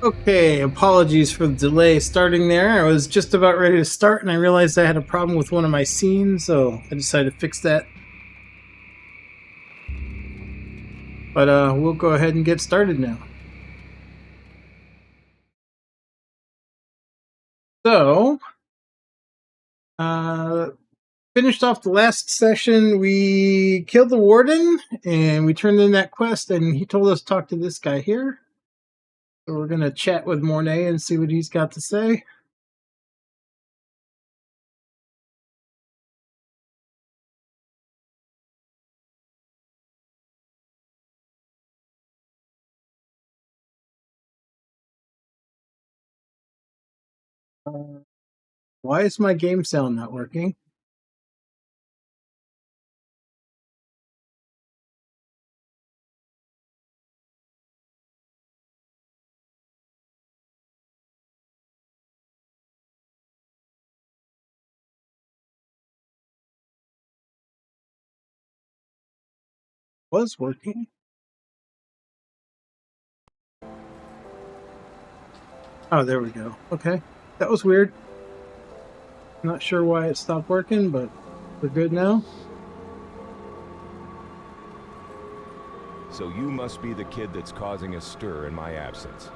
Okay, apologies for the delay starting there. I was just about ready to start and I realized I had a problem with one of my scenes, so I decided to fix that. But we'll go ahead and get started now. So, finished off the last session. We killed the warden and we turned in that quest, and he told us to talk to this guy here. So we're going to chat with Mornay and see what he's got to say. Why is my game sound not working? Was working. Oh, there we go. Okay. That was weird. Not sure why it stopped working, but we're good now. So you must be the kid that's causing a stir in my absence.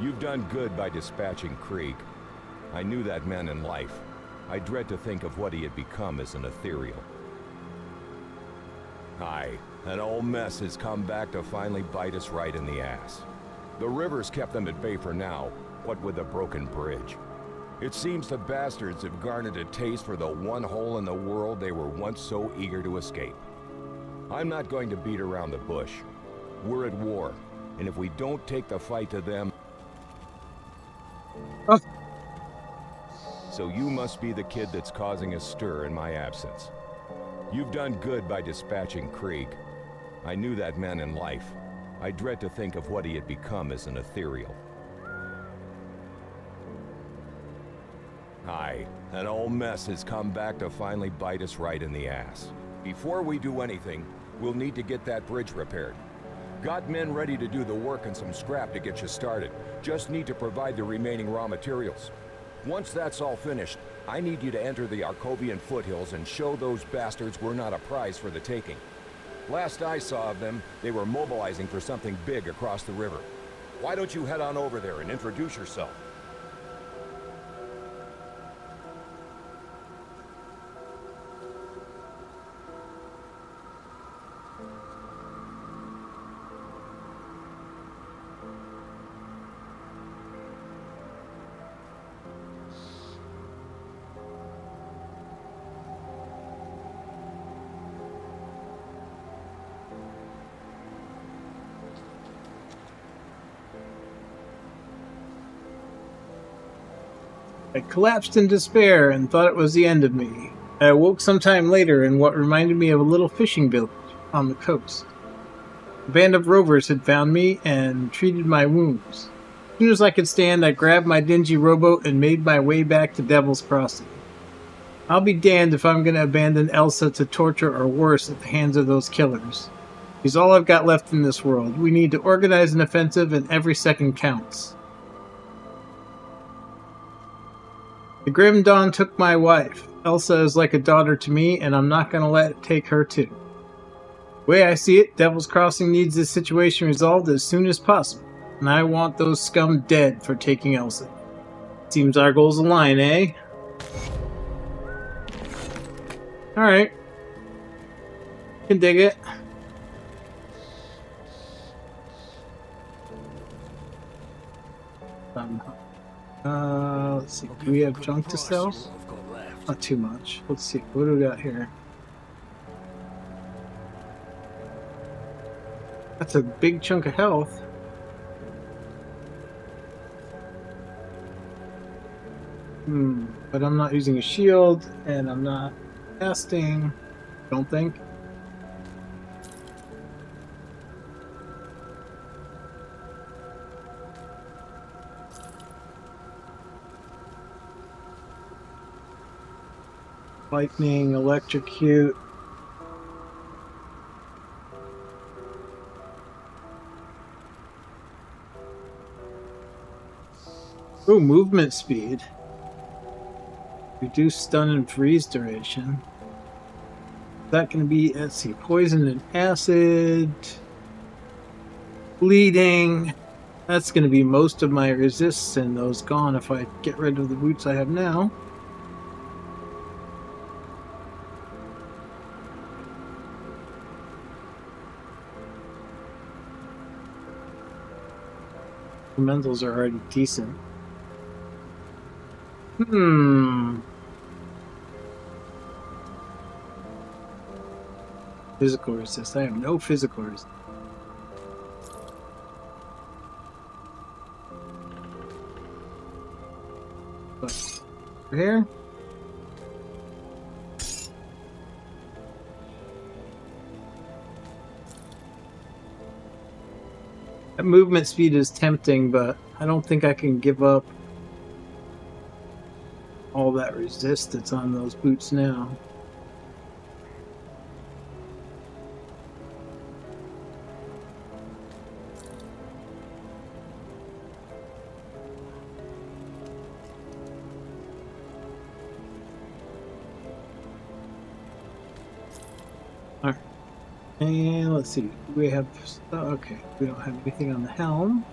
You've done good by dispatching Krieg. I knew that man in life. I dread to think of what he had become as an ethereal. Aye, an old mess has come back to finally bite us right in the ass. The river's kept them at bay for now, what with the broken bridge. It seems the bastards have garnered a taste for the one hole in the world they were once so eager to escape. I'm not going to beat around the bush. We're at war, and if we don't take the fight to them... Oh. So you must be the kid that's causing a stir in my absence. You've done good by dispatching Krieg. I knew that man in life. I dread to think of what he had become as an ethereal. Aye, an old mess has come back to finally bite us right in the ass. Before we do anything, we'll need to get that bridge repaired. Got men ready to do the work and some scrap to get you started. Just need to provide the remaining raw materials. Once that's all finished, I need you to enter the Arkovian foothills and show those bastards we're not a prize for the taking. Last I saw of them, they were mobilizing for something big across the river. Why don't you head on over there and introduce yourself? I collapsed in despair and thought it was the end of me. I awoke sometime later in what reminded me of a little fishing village on the coast. A band of rovers had found me and treated my wounds. As soon as I could stand, I grabbed my dingy rowboat and made my way back to Devil's Crossing. I'll be damned if I'm going to abandon Elsa to torture or worse at the hands of those killers. He's all I've got left in this world. We need to organize an offensive, and every second counts. The Grim Dawn took my wife. Elsa is like a daughter to me, and I'm not going to let it take her too. The way I see it, Devil's Crossing needs this situation resolved as soon as possible, and I want those scum dead for taking Elsa. Seems our goals align, eh? Alright. Can dig it. Let's see. Do we have junk to sell? Not too much. Let's see. What do we got here? That's a big chunk of health. But I'm not using a shield, and I'm not casting. Don't think. Lightning, electrocute. Ooh, movement speed. Reduce stun and freeze duration. That can be, let's see, poison and acid. Bleeding. That's going to be most of my resists and those gone if I get rid of the boots I have now. Elementals are already decent. Physical resist. I have no physical resist. But here. That movement speed is tempting, but I don't think I can give up all that resist that's on those boots now. Alright. And let's see. We have... okay, we don't have anything on the helm.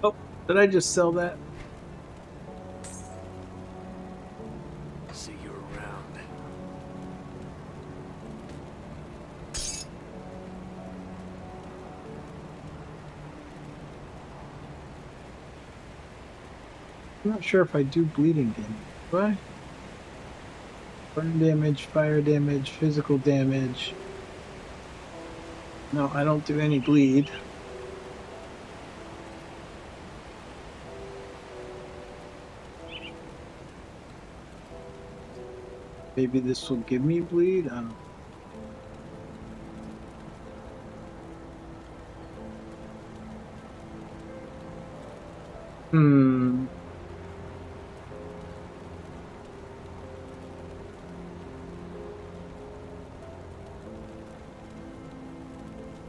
Oh, did I just sell that? See you around. I'm not sure if I do bleeding damage. Do I? Burn damage, fire damage, physical damage. No, I don't do any bleed. Maybe this will give me bleed? I don't know.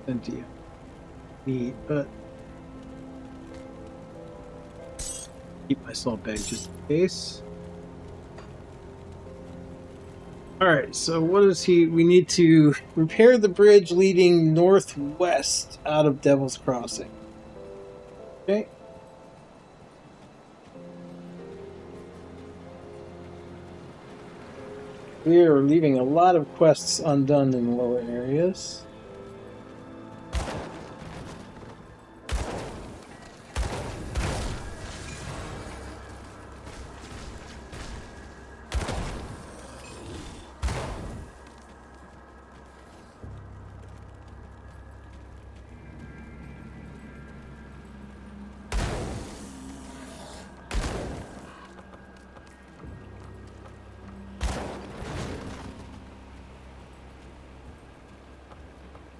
Plenty of meat, but keep my salt bag just in case. Alright, so what is he? We need to repair the bridge leading northwest out of Devil's Crossing. Okay. We are leaving a lot of quests undone in the lower areas.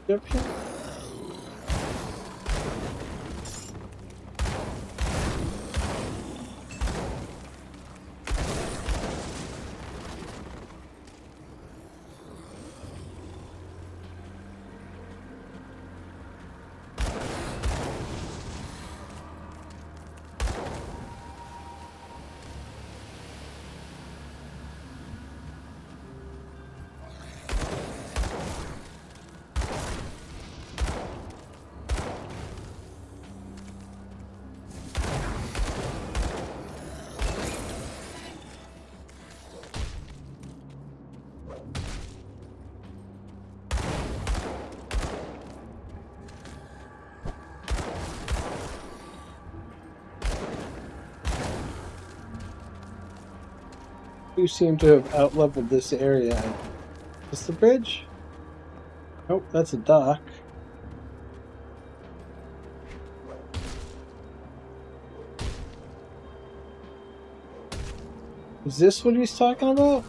Up here. You seem to have outleveled this area. Is this the bridge? Nope, that's a dock. Is this what he's talking about?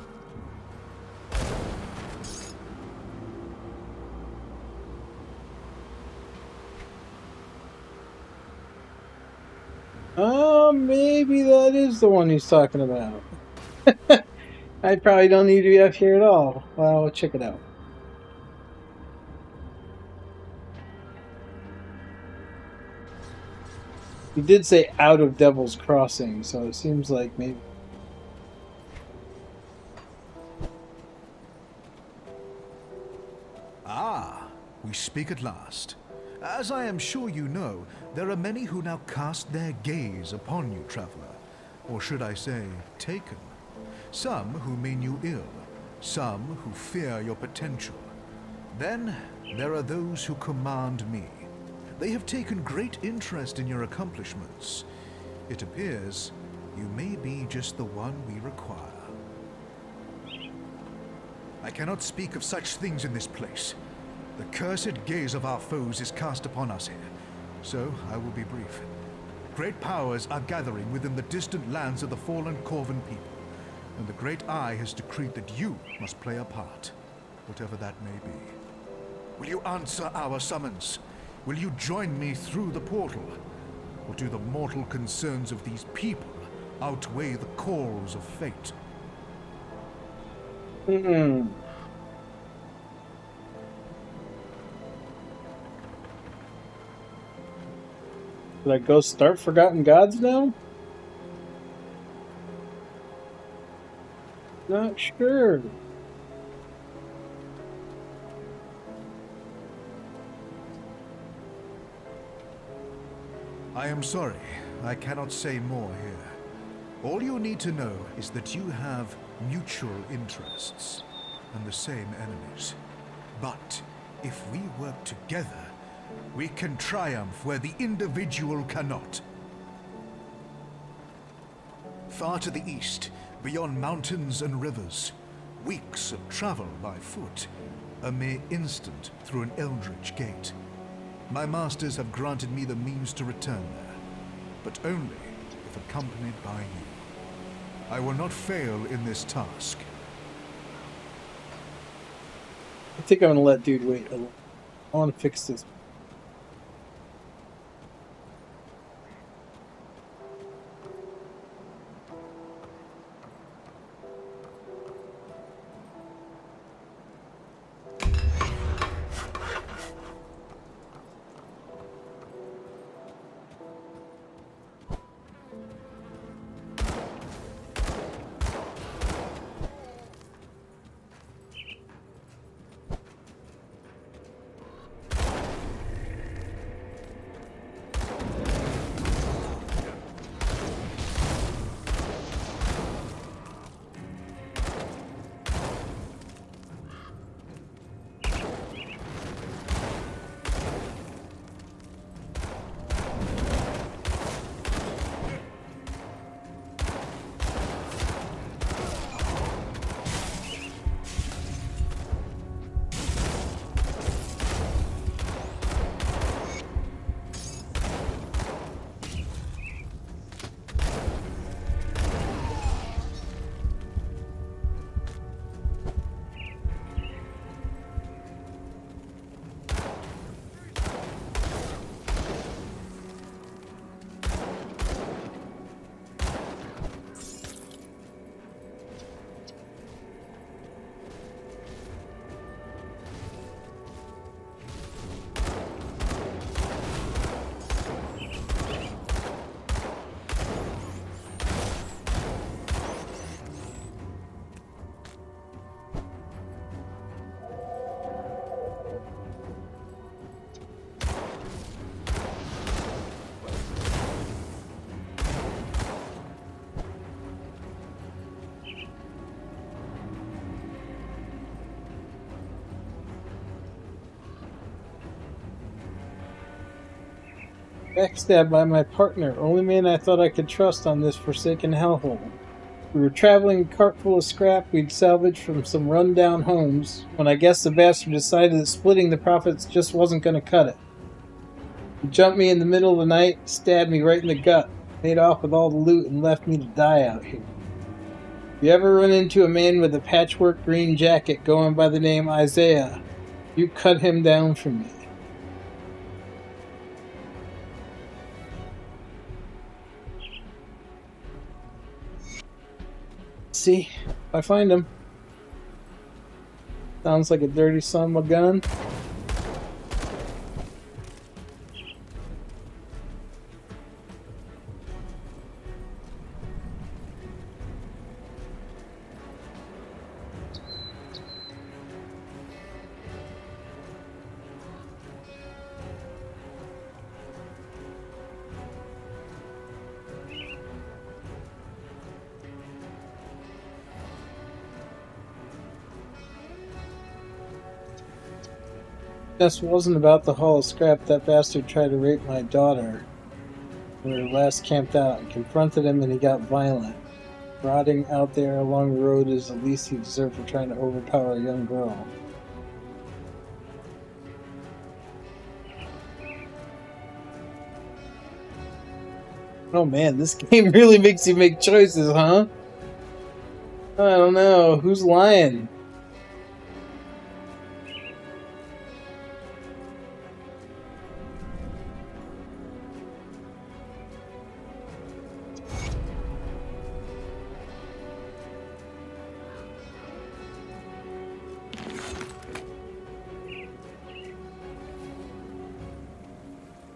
Maybe that is the one he's talking about. I probably don't need to be up here at all. Well, check it out. You did say out of Devil's Crossing, so it seems like maybe... Ah, we speak at last. As I am sure you know, there are many who now cast their gaze upon you, traveler. Or should I say, taken. Some who mean you ill, some who fear your potential. Then there are those who command me. They have taken great interest in your accomplishments. It appears you may be just the one we require. I cannot speak of such things in this place. The cursed gaze of our foes is cast upon us here, so I will be brief. Great powers are gathering within the distant lands of the fallen Corvan people, and the Great Eye has decreed that you must play a part, whatever that may be. Will you answer our summons? Will you join me through the portal? Or do the mortal concerns of these people outweigh the calls of fate? Hmm. Should I go start Forgotten Gods now? Not sure. I am sorry, I cannot say more here. All you need to know is that you have mutual interests and the same enemies. But if we work together, we can triumph where the individual cannot. Far to the east, beyond mountains and rivers, weeks of travel by foot, a mere instant through an eldritch gate. My masters have granted me the means to return there, but only if accompanied by you. I will not fail in this task. I think I'm gonna let dude wait a little. I want to fix this. Backstabbed by my partner, only man I thought I could trust on this forsaken hellhole. We were traveling a cart full of scrap we'd salvaged from some run-down homes, when I guess the bastard decided that splitting the profits just wasn't going to cut it. He jumped me in the middle of the night, stabbed me right in the gut, made off with all the loot, and left me to die out here. If you ever run into a man with a patchwork green jacket going by the name Isaiah, you cut him down for me. see if I find him. Sounds like a dirty son of a gun. This wasn't about the haul of scrap. That bastard tried to rape my daughter. We were last camped out. I confronted him and he got violent. Rotting out there along the road is the least he deserved for trying to overpower a young girl. Oh man, this game really makes you make choices, huh? I don't know. Who's lying?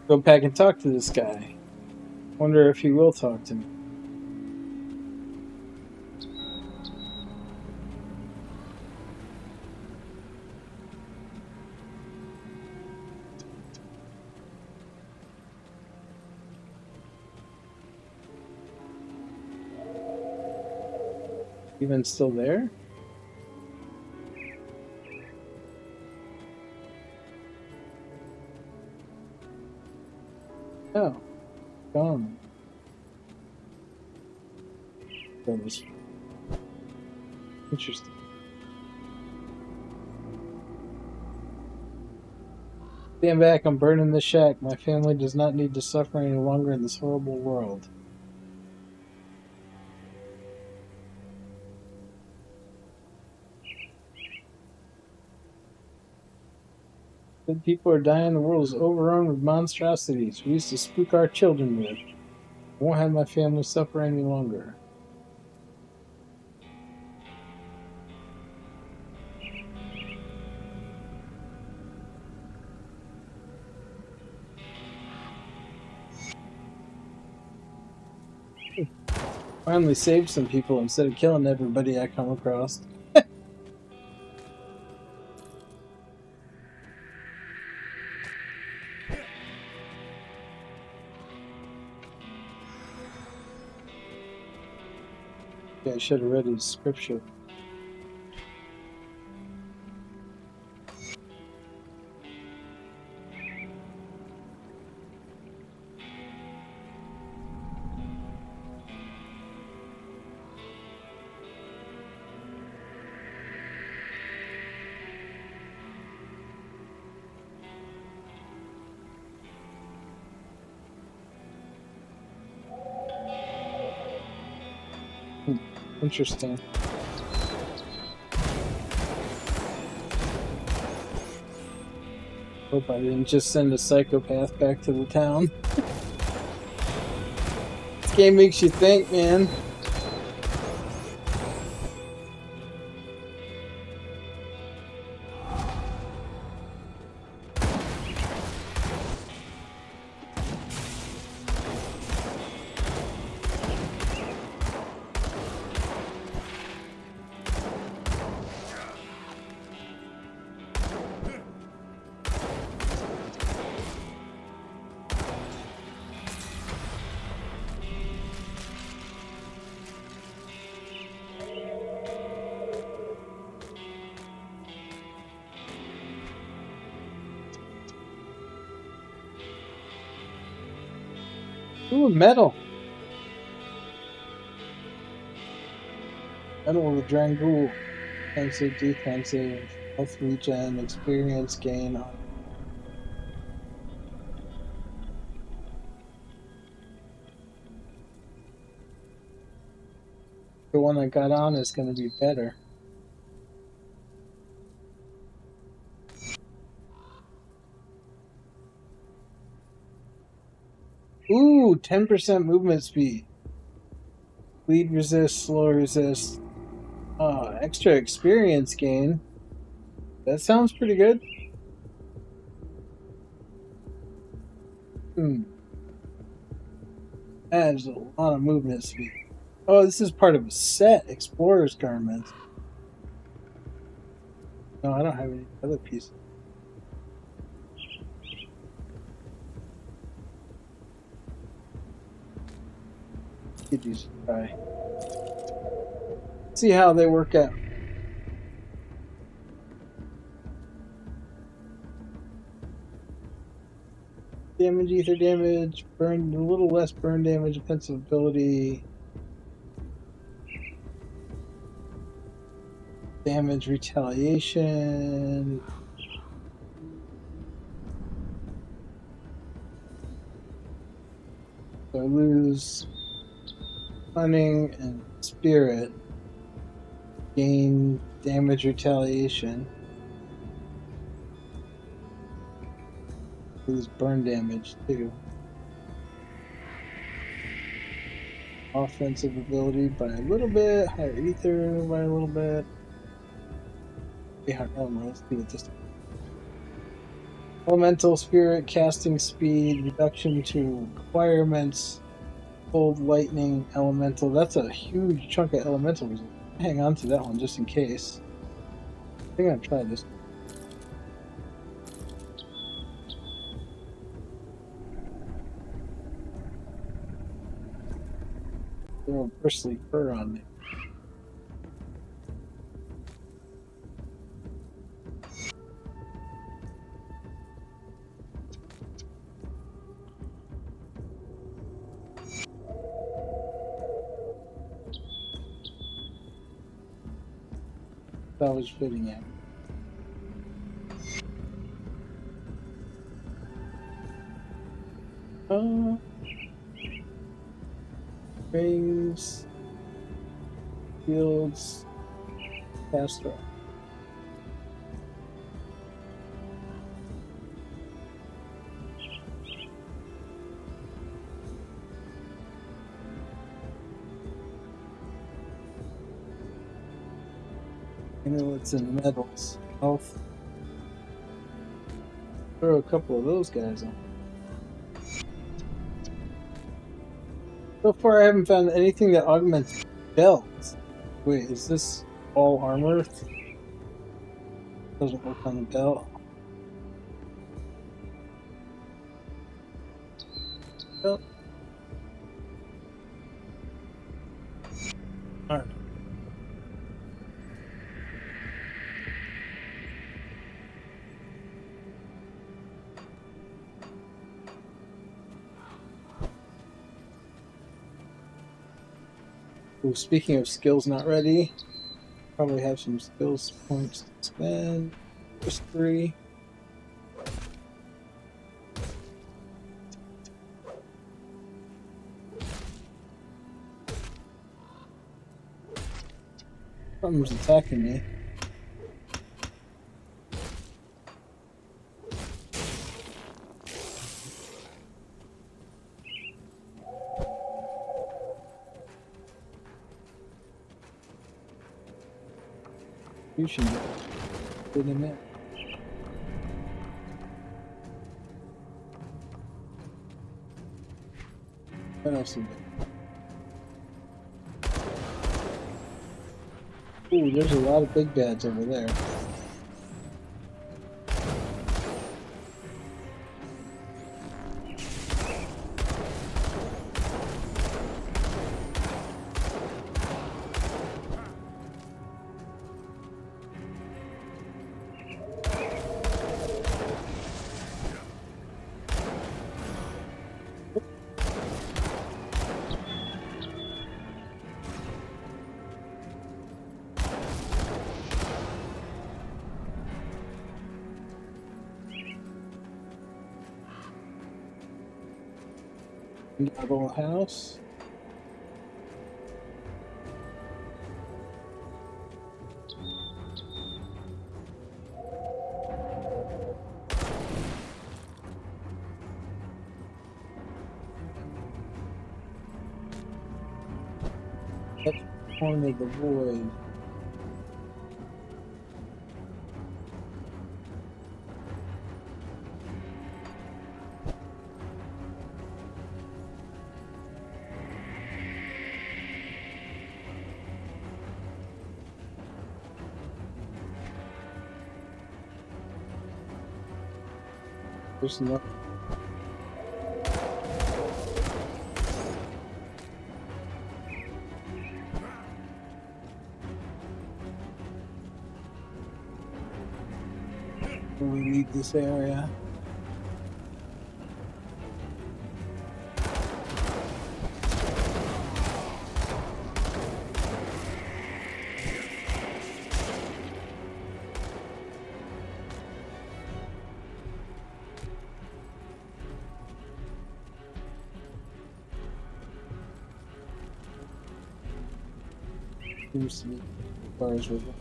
Go back and talk to this guy. Wonder if he will talk to me. Even still there? Oh, gone. That was interesting. Stand back, I'm burning the shack. My family does not need to suffer any longer in this horrible world. Good people are dying, the world is overrun with monstrosities we used to spook our children with. I won't have my family suffer any longer. Finally saved some people instead of killing everybody I come across. Yeah, I should have read his scripture. Interesting. Hope I didn't just send a psychopath back to the town. This game makes you think, man. Ooh, metal. Metal with Drangul. Offensive, defensive, health regen, experience gain. The one I got on is going to be better. Ooh, 10% movement speed. Bleed resist, slow resist, Extra experience gain. That sounds pretty good. Adds a lot of movement speed. Oh, this is part of a set. Explorer's garments. No, I don't have any other pieces. Give these a try. See how they work out. Damage, ether damage, burn, a little less burn damage, offensive ability. Damage, retaliation. So I lose cunning and spirit. Gain damage, retaliation. Lose burn damage too. Offensive ability by a little bit, higher ether by a little bit. Yeah, let's do it this time. Elemental spirit, casting speed, reduction to requirements, cold, lightning, elemental. That's a huge chunk of elemental. Hang on to that one just in case. I think I'll try this. Throw a bristly fur on there. That was fitting it. Rings, fields, Castro. Amulets and medals. Health. Throw a couple of those guys on. So far, I haven't found anything that augments belts. Wait, is this all armor? Doesn't work on the belt. Belt. Alright. Ooh, speaking of skills not ready, probably have some skills points to spend. Just 3. Something's attacking me. You should get in there. What else is there? Ooh, there's a lot of big bads over there. Double house. That's Horn of the Void. There's no. We leave this area. Seems to be as far as we're going.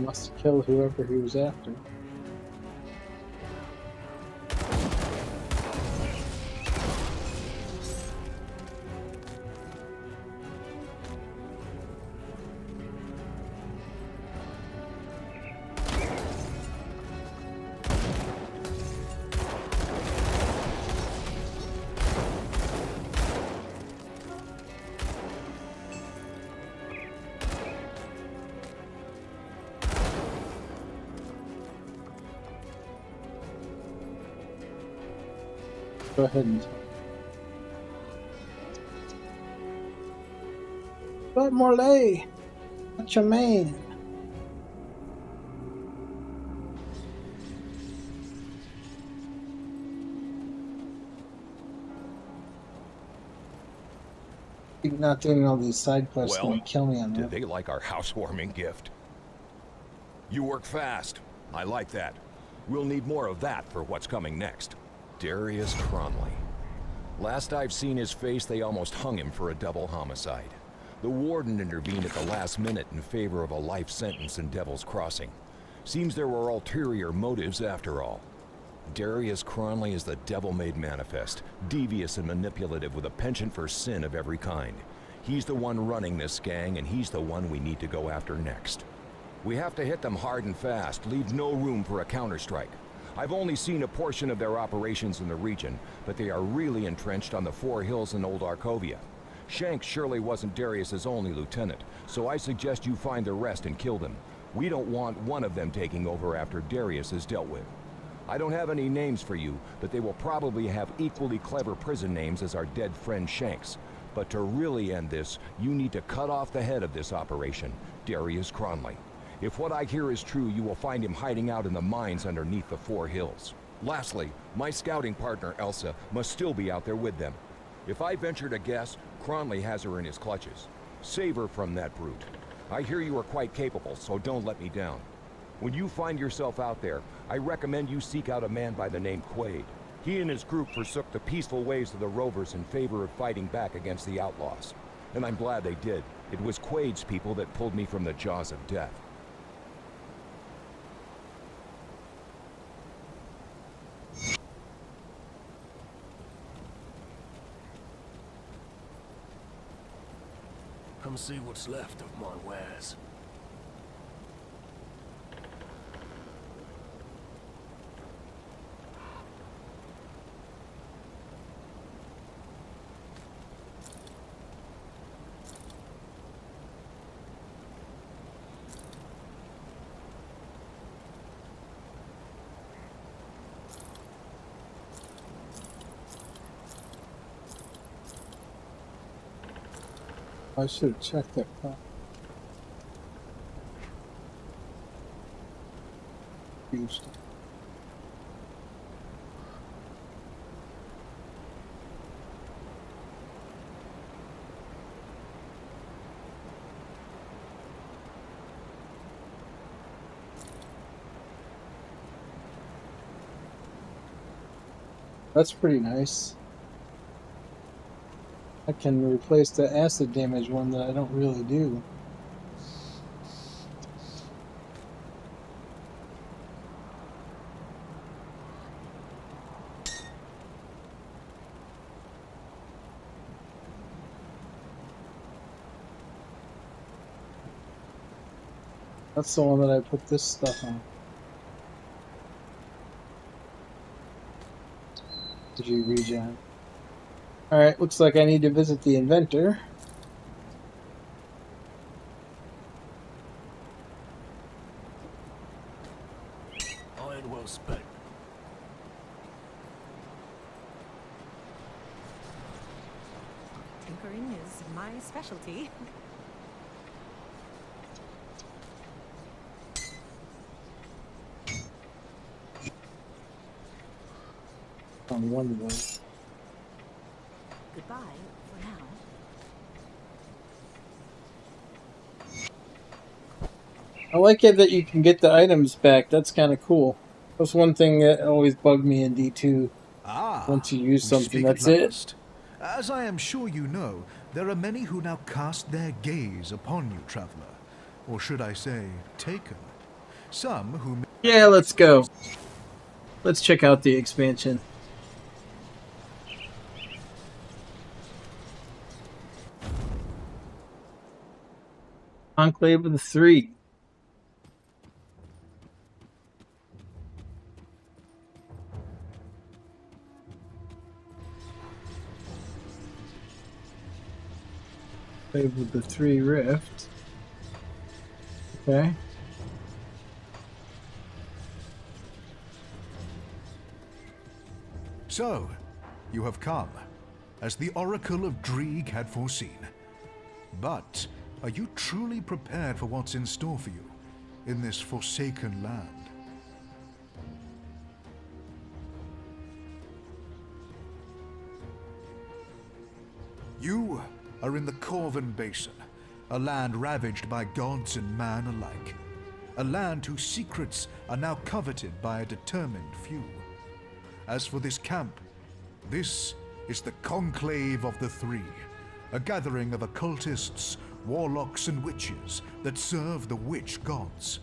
Must have killed whoever he was after. Go ahead and but Morley, what's your man? You're not doing all these side quests gonna kill me on Did that. they like our housewarming gift? You work fast. I like that. We'll need more of that for what's coming next. Darius Cronley. Last I've seen his face, they almost hung him for a double homicide. The warden intervened at the last minute in favor of a life sentence in Devil's Crossing. Seems there were ulterior motives after all. Darius Cronley is the devil-made manifest, devious and manipulative with a penchant for sin of every kind. He's the one running this gang, and he's the one we need to go after next. We have to hit them hard and fast, leave no room for a counterstrike. I've only seen a portion of their operations in the region, but they are really entrenched on the Four Hills in Old Arkovia. Shanks surely wasn't Darius's only lieutenant, so I suggest you find the rest and kill them. We don't want one of them taking over after Darius is dealt with. I don't have any names for you, but they will probably have equally clever prison names as our dead friend Shanks. But to really end this, you need to cut off the head of this operation, Darius Cronley. If what I hear is true, you will find him hiding out in the mines underneath the Four Hills. Lastly, my scouting partner, Elsa, must still be out there with them. If I venture to guess, Cronley has her in his clutches. Save her from that brute. I hear you are quite capable, so don't let me down. When you find yourself out there, I recommend you seek out a man by the name Quaid. He and his group forsook the peaceful ways of the Rovers in favor of fighting back against the outlaws. And I'm glad they did. It was Quaid's people that pulled me from the jaws of death. Come see what's left of my wares. I should have checked that. Used. That's pretty nice. I can replace the acid damage one that I don't really do. That's the one that I put this stuff on. Did you regen? Alright, looks like I need to visit the inventor. Iron well spent. Tinkering is my specialty. On one of those. Goodbye for now. I like it that you can get the items back. That's kind of cool. That's one thing that always bugged me in D2. Once you use we something, speak that's at it. last. As I am sure you know, there are many who now cast their gaze upon you, traveler. Or should I say, taken. Some who... Yeah, let's go. Let's check out the expansion. Enclave of the Three. Enclave of the Three Rift. Okay. So, you have come, as the Oracle of Dreeg had foreseen. But, are you truly prepared for what's in store for you, in this forsaken land? You are in the Corvan Basin, a land ravaged by gods and man alike. A land whose secrets are now coveted by a determined few. As for this camp, this is the Conclave of the Three, a gathering of occultists, warlocks, and witches that serve the witch gods.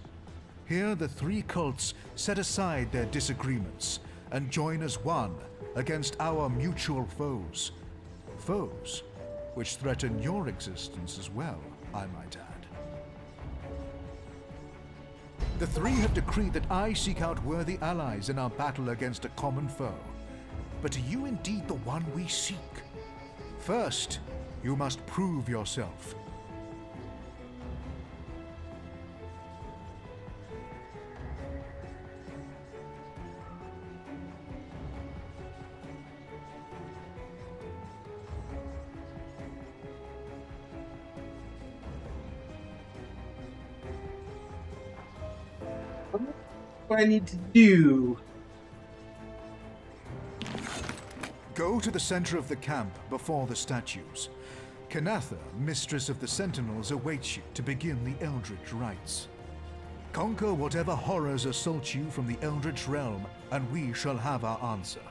Here the three cults set aside their disagreements and join as one against our mutual foes. Foes which threaten your existence as well, I might add. The three have decreed that I seek out worthy allies in our battle against a common foe. But are you indeed the one we seek? First, you must prove yourself. What I need to do? Go to the center of the camp before the statues. Kanatha, Mistress of the Sentinels, awaits you to begin the Eldritch rites. Conquer whatever horrors assault you from the Eldritch realm, and we shall have our answer.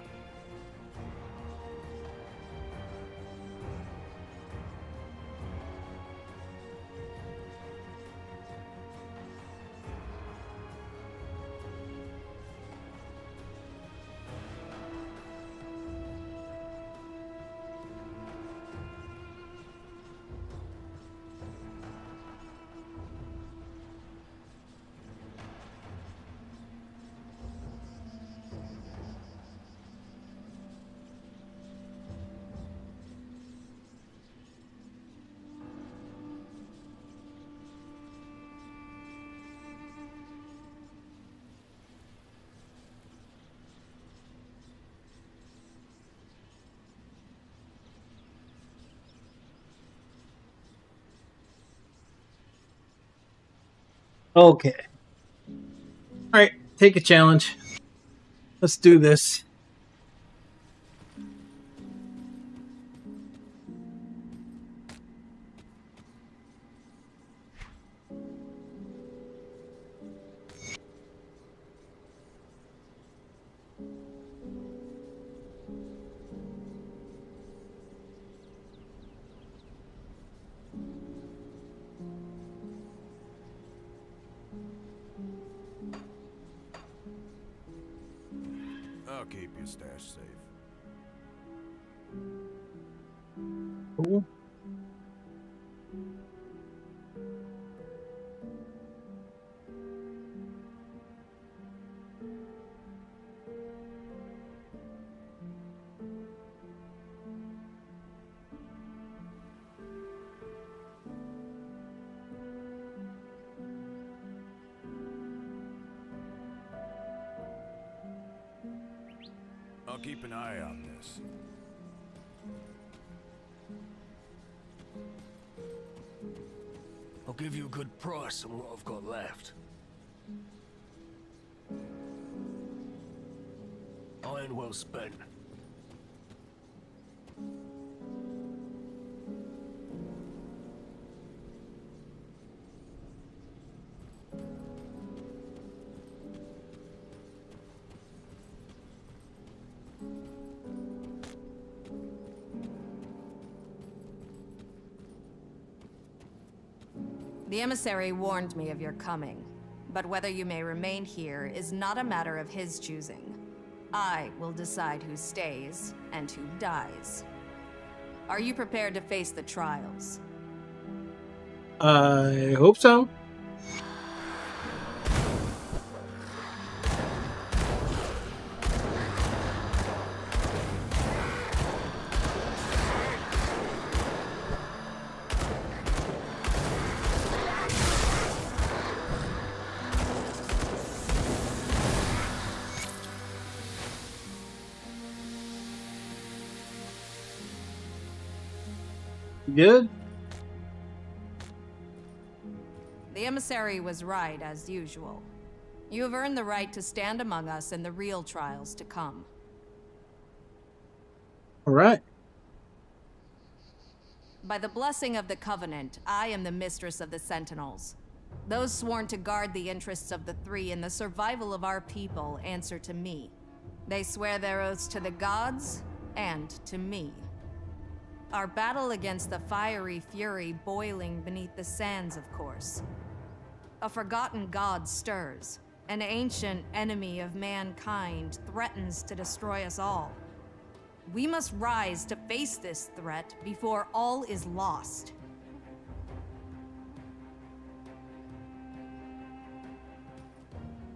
Okay. Alright, take a challenge. Let's do this. I'll keep your stash safe. Cool. I'll keep an eye on this. I'll give you a good price on what I've got left. Iron well spent. The emissary warned me of your coming, but whether you may remain here is not a matter of his choosing. I will decide who stays and who dies. Are you prepared to face the trials? I hope so. Good? The emissary was right, as usual. You have earned the right to stand among us in the real trials to come. Alright. By the blessing of the Covenant, I am the mistress of the Sentinels. Those sworn to guard the interests of the Three and the survival of our people answer to me. They swear their oaths to the gods and to me. Our battle against the fiery fury boiling beneath the sands, of course. A forgotten god stirs. An ancient enemy of mankind threatens to destroy us all. We must rise to face this threat before all is lost.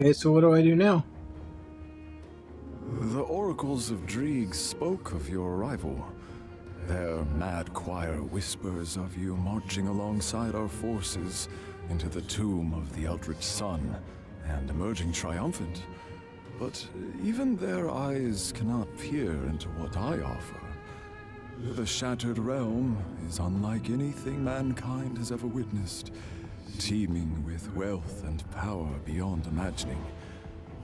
Okay, so what do I do now? The oracles of Dreeg spoke of your arrival. Their mad choir whispers of you marching alongside our forces into the tomb of the Eldritch Sun and emerging triumphant. But even their eyes cannot peer into what I offer. The Shattered Realm is unlike anything mankind has ever witnessed, teeming with wealth and power beyond imagining,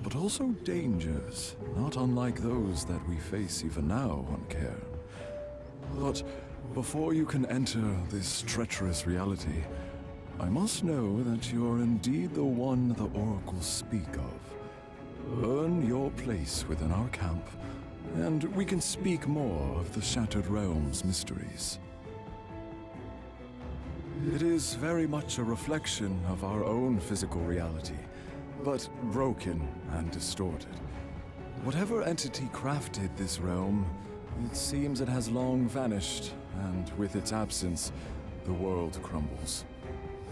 but also dangers not unlike those that we face even now on Cairn. But before you can enter this treacherous reality, I must know that you're indeed the one the oracles speak of. Earn your place within our camp, and we can speak more of the Shattered Realm's mysteries. It is very much a reflection of our own physical reality, but broken and distorted. Whatever entity crafted this realm, it seems it has long vanished, and with its absence, the world crumbles.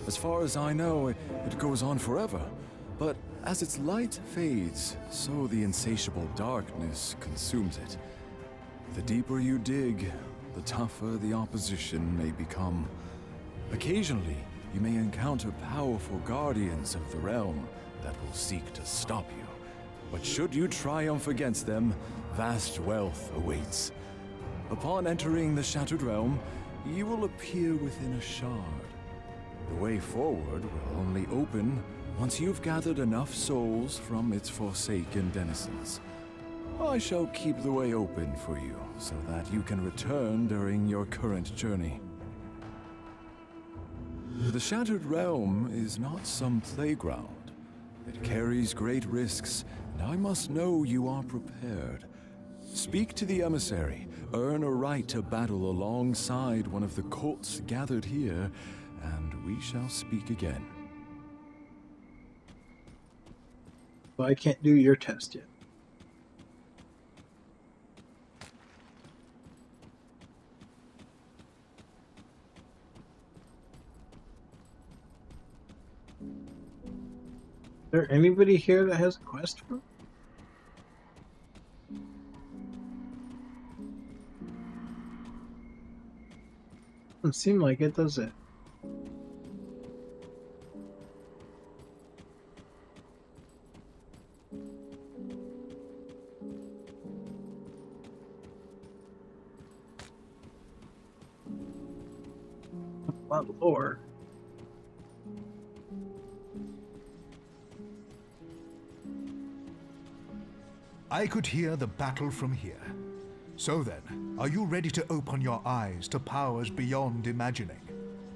As far as I know, it goes on forever, but as its light fades, so the insatiable darkness consumes it. The deeper you dig, the tougher the opposition may become. Occasionally, you may encounter powerful guardians of the realm that will seek to stop you. But should you triumph against them, vast wealth awaits. Upon entering the Shattered Realm, you will appear within a shard. The way forward will only open once you've gathered enough souls from its forsaken denizens. I shall keep the way open for you, so that you can return during your current journey. The Shattered Realm is not some playground. It carries great risks, and I must know you are prepared. Speak to the emissary, earn a right to battle alongside one of the cults gathered here, and we shall speak again. Well, I can't do your test yet. Is there anybody here that has a quest for? Doesn't seem like it, does it? A lot of lore. I could hear the battle from here. So then, are you ready to open your eyes to powers beyond imagining?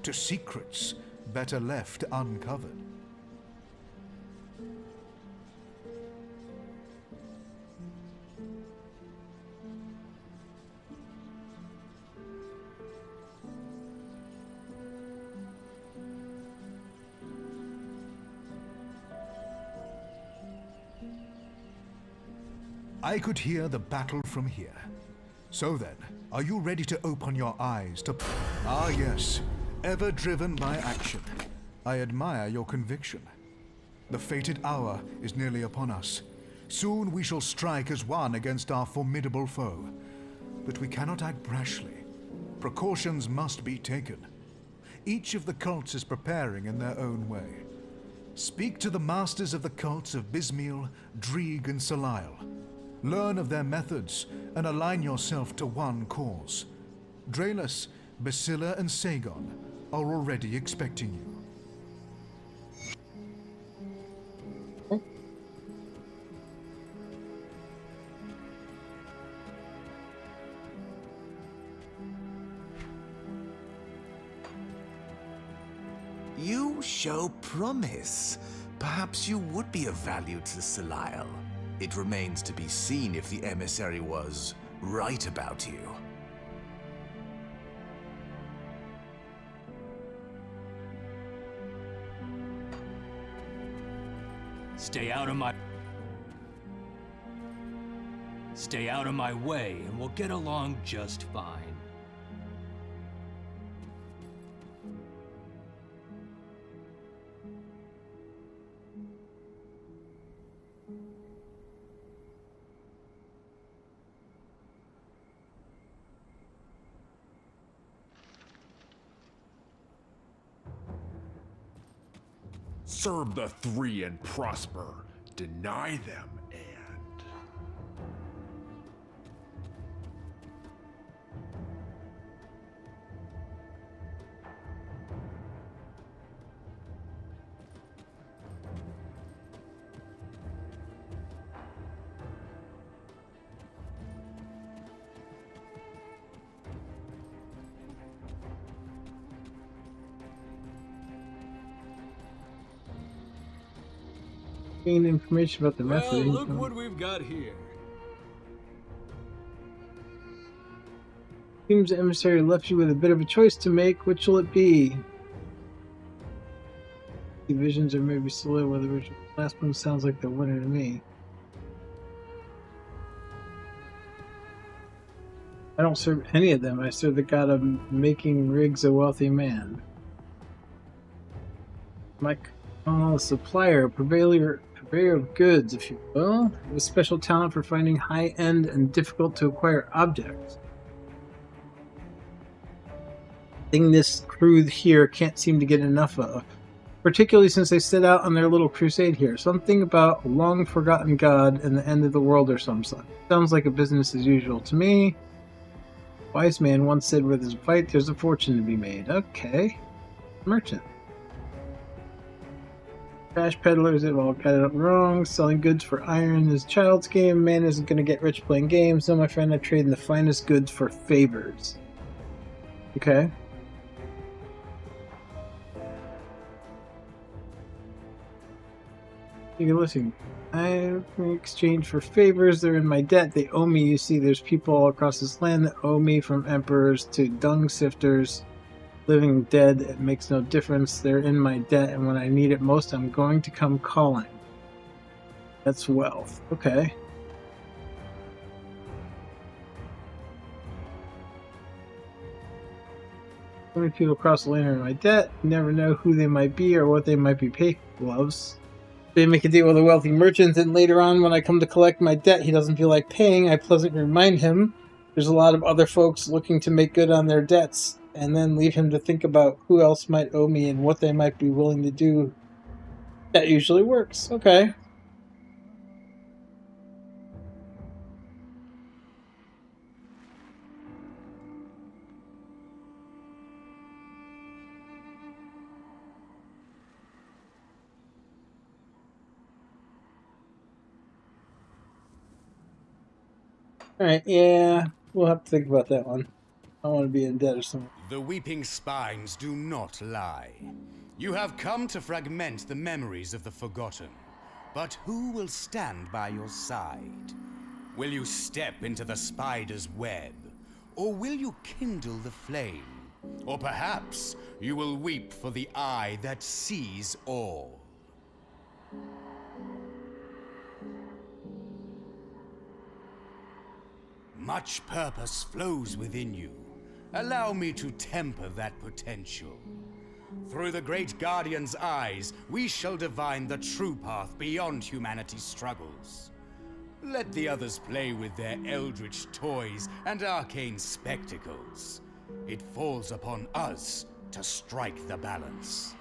To secrets better left uncovered? I could hear the battle from here. So then, are you ready to open your eyes to... Ah yes, ever driven by action. I admire your conviction. The fated hour is nearly upon us. Soon we shall strike as one against our formidable foe. But we cannot act brashly. Precautions must be taken. Each of the cults is preparing in their own way. Speak to the masters of the cults of Bismiel, Dreeg, and Salile. Learn of their methods and align yourself to one cause. Draelus, Basilla, and Sagon are already expecting you. You show promise. Perhaps you would be of value to Salile. It remains to be seen if the emissary was right about you. Stay out of my way, and we'll get along just fine. Serve the three and prosper. Deny them and... Gain information about the method. Well, look what we've got here. Seems the emissary left you with a bit of a choice to make. Which will it be? Divisions or maybe Salile, whether which last one sounds like the winner to me. I don't serve any of them. I serve the god of making Riggs a wealthy man. Mike, supplier, purveyor of goods, if you will, with special talent for finding high-end and difficult to acquire objects. Thing this crew here can't seem to get enough of, particularly since they set out on their little crusade here. Something about a long-forgotten god and the end of the world or some such. Sounds like a business as usual to me. Wise man once said, with his fight, there's a fortune to be made. Okay. Merchant. Trash peddlers have all got it up wrong. Selling goods for iron is child's game. Man isn't going to get rich playing games. No, my friend, I trade in the finest goods for favors. Okay. You can listen. I exchange for favors. They're in my debt. They owe me. You see, there's people all across this land that owe me, from emperors to dung sifters. Living dead, it makes no difference. They're in my debt, and when I need it most, I'm going to come calling. That's wealth. Okay. So many people across the land are in my debt. You never know who they might be or what they might be capable of. They make a deal with a wealthy merchant, and later on, when I come to collect my debt, he doesn't feel like paying. I pleasantly remind him there's a lot of other folks looking to make good on their debts, and then leave him to think about who else might owe me and what they might be willing to do. That usually works. Okay. Alright, yeah, we'll have to think about that one. I want to be in debt or something. The weeping spines do not lie. You have come to fragment the memories of the forgotten. But who will stand by your side? Will you step into the spider's web? Or will you kindle the flame? Or perhaps you will weep for the eye that sees all. Much purpose flows within you. Allow me to temper that potential. Through the great Guardian's eyes, we shall divine the true path beyond humanity's struggles. Let the others play with their eldritch toys and arcane spectacles. It falls upon us to strike the balance.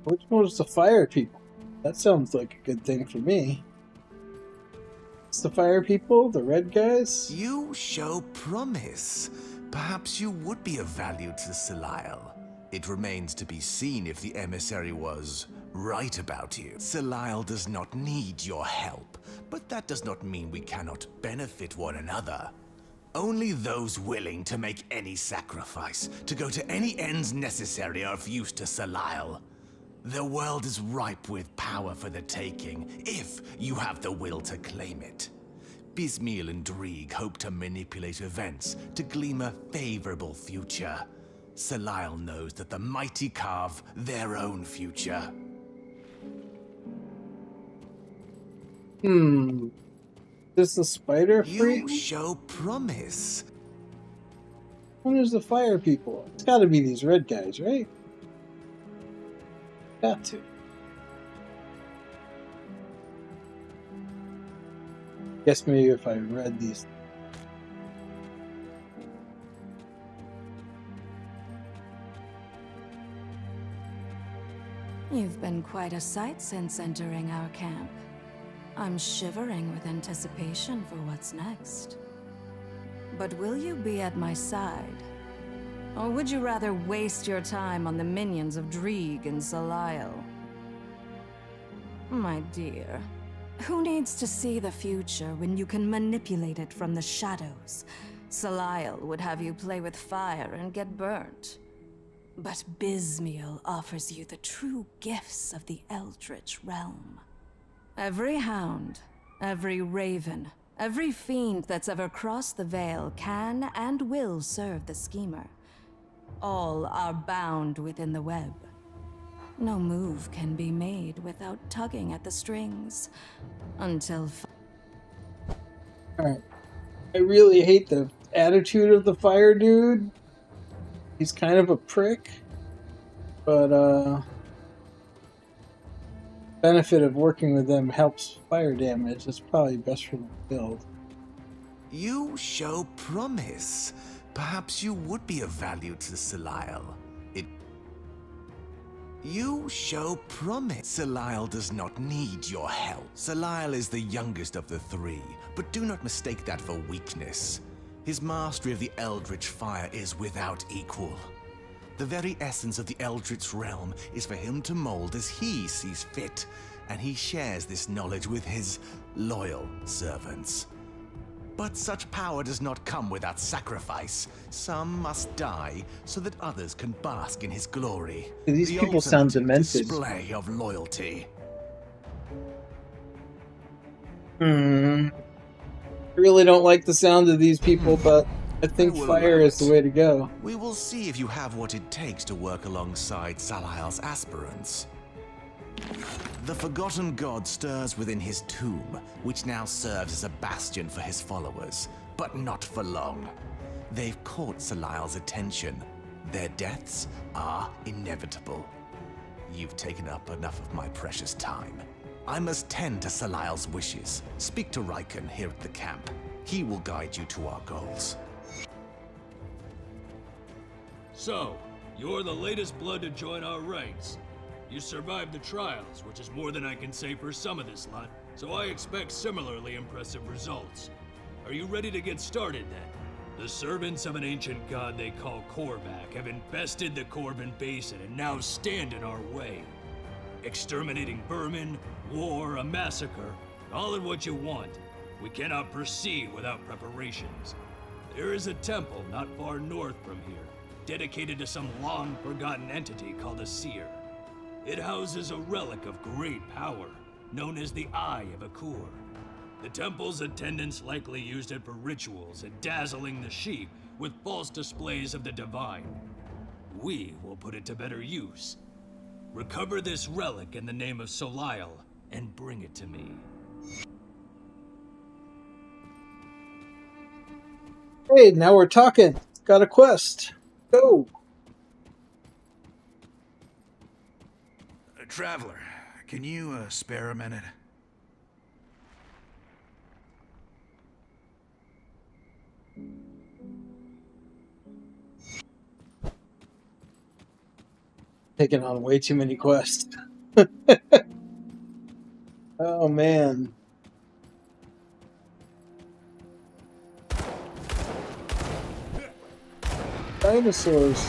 Which one's the fire people? That sounds like a good thing for me. It's the fire people, the red guys? You show promise. Perhaps you would be of value to Celisle. It remains to be seen if the emissary was right about you. Celisle does not need your help, but that does not mean we cannot benefit one another. Only those willing to make any sacrifice, to go to any ends necessary, are of use to Celisle. The world is ripe with power for the taking, if you have the will to claim it. Bismiel and Drieg hope to manipulate events to glean a favorable future. Celisle knows that the mighty carve their own future. Is the spider free? You show promise. When is the fire people? It's gotta be these red guys, right? Got to. Guess maybe if I read these. You've been quite a sight since entering our camp. I'm shivering with anticipation for what's next. But will you be at my side? Or would you rather waste your time on the minions of Drieg and Celisle? My dear, who needs to see the future when you can manipulate it from the shadows? Celisle would have you play with fire and get burnt. But Bismiel offers you the true gifts of the Eldritch realm. Every hound, every raven, every fiend that's ever crossed the Veil can and will serve the schemer. All are bound within the web. No move can be made without tugging at the strings. Until... Alright. I really hate the attitude of the fire dude. He's kind of a prick. But, benefit of working with them helps fire damage. It's probably best for the build. You show promise. Perhaps you would be of value to Celisle. You show promise. Celisle does not need your help. Celisle is the youngest of the three, but do not mistake that for weakness. His mastery of the Eldritch fire is without equal. The very essence of the Eldritch realm is for him to mold as he sees fit, and he shares this knowledge with his loyal servants. But such power does not come without sacrifice. Some must die so that others can bask in his glory. These The people sound ultimate demented. display of loyalty. I really don't like the sound of these people, but I think I will fire allow is the it. way to go. We will see if you have what it takes to work alongside Celisle's aspirants. The Forgotten God stirs within his tomb, which now serves as a bastion for his followers, but not for long. They've caught Celisle's attention. Their deaths are inevitable. You've taken up enough of my precious time. I must tend to Celisle's wishes. Speak to Riken here at the camp. He will guide you to our goals. So, you're the latest blood to join our ranks. You survived the trials, which is more than I can say for some of this lot, so I expect similarly impressive results. Are you ready to get started then? The servants of an ancient god they call Korvac have infested the Corbin Basin and now stand in our way. Exterminating vermin, war, a massacre, call it what you want. We cannot proceed without preparations. There is a temple not far north from here, dedicated to some long-forgotten entity called a seer. It houses a relic of great power, known as the Eye of Akur. The temple's attendants likely used it for rituals and dazzling the sheep with false displays of the divine. We will put it to better use. Recover this relic in the name of Solial and bring it to me. Hey, now we're talking. Got a quest. Go. Traveler, can you spare a minute? Taking on way too many quests. Oh, man. Dinosaurs.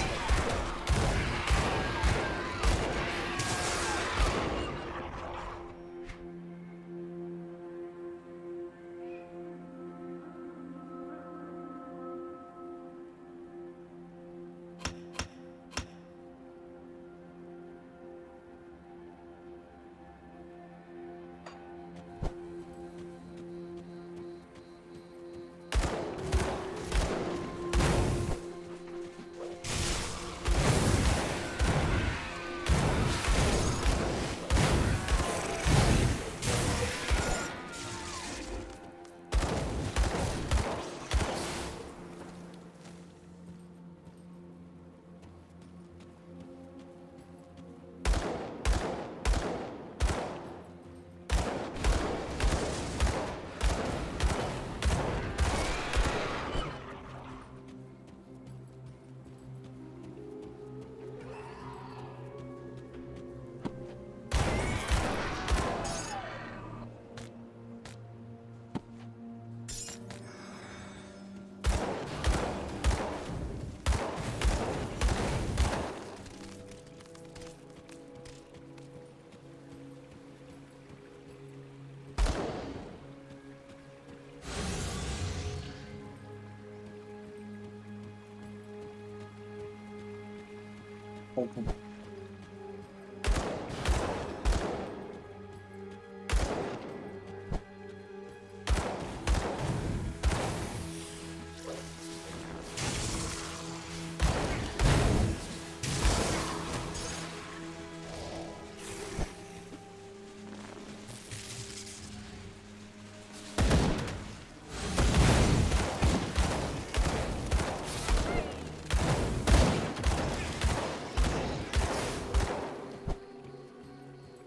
Open.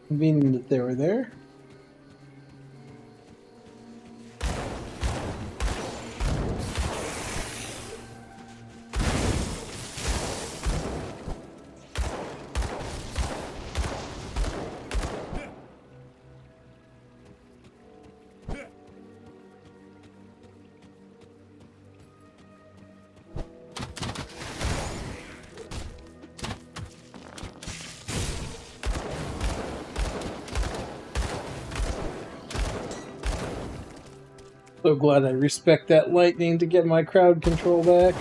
Convenient that they were there. So glad I respect that lightning to get my crowd control back.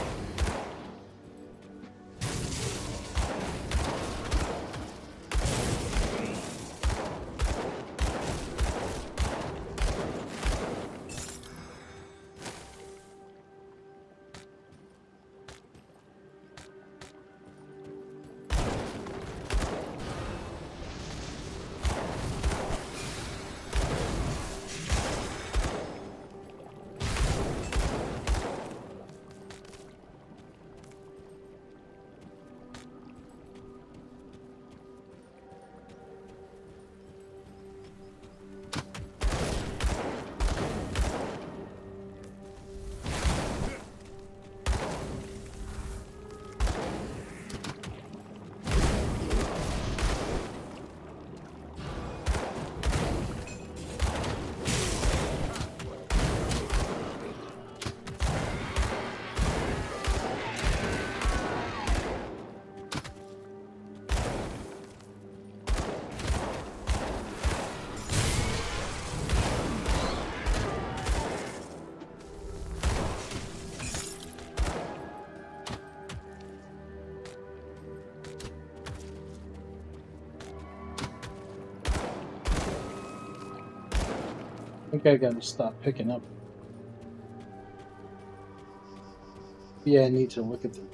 think I gotta stop picking up. Yeah, I need to look at them.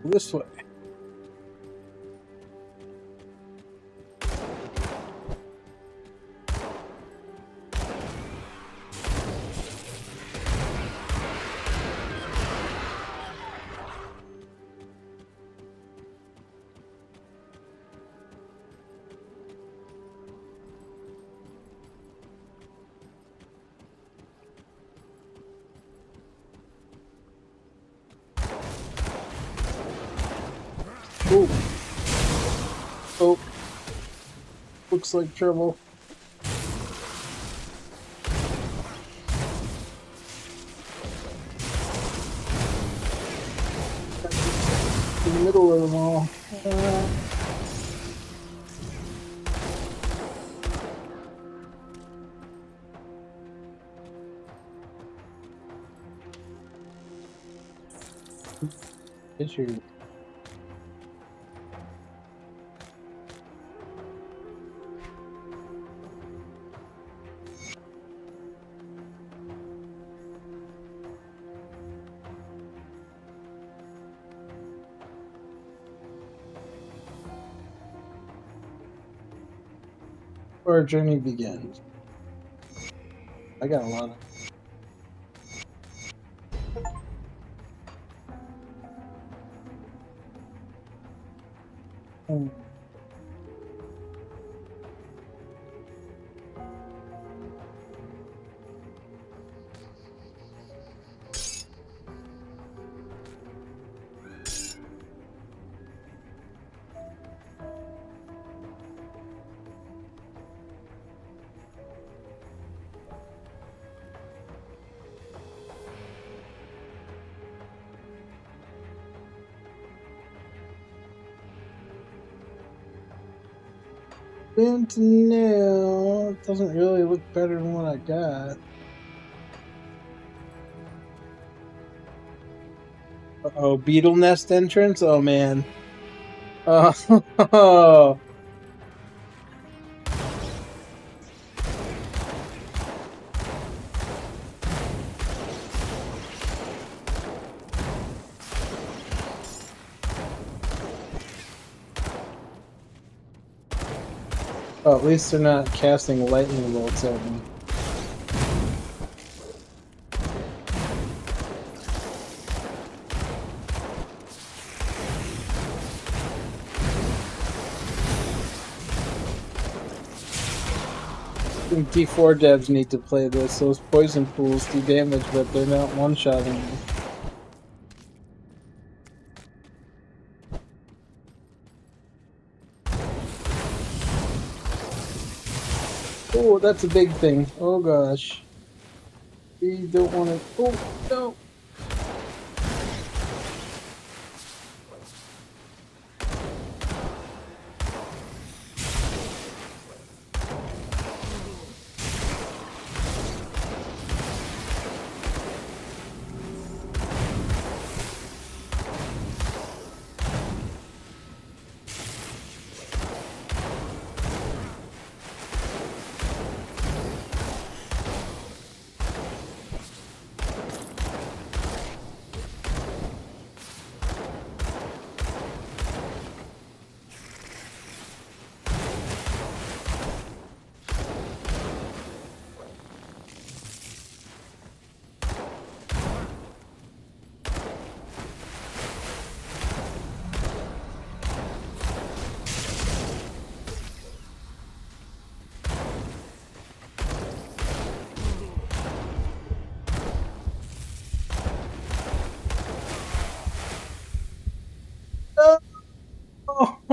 This way. Oh. Oh. Looks like trouble. In the middle of them all. Get your... Our journey begins. I got a lot of... Bent nail. It doesn't really look better than what I got. Uh-oh, beetle nest entrance? Oh, man. Oh. Oh, at least they're not casting lightning bolts at me. I think D4 devs need to play this. Those poison pools do damage, but they're not one-shotting me. Oh, that's a big thing. Oh gosh. We don't want to... Oh, no!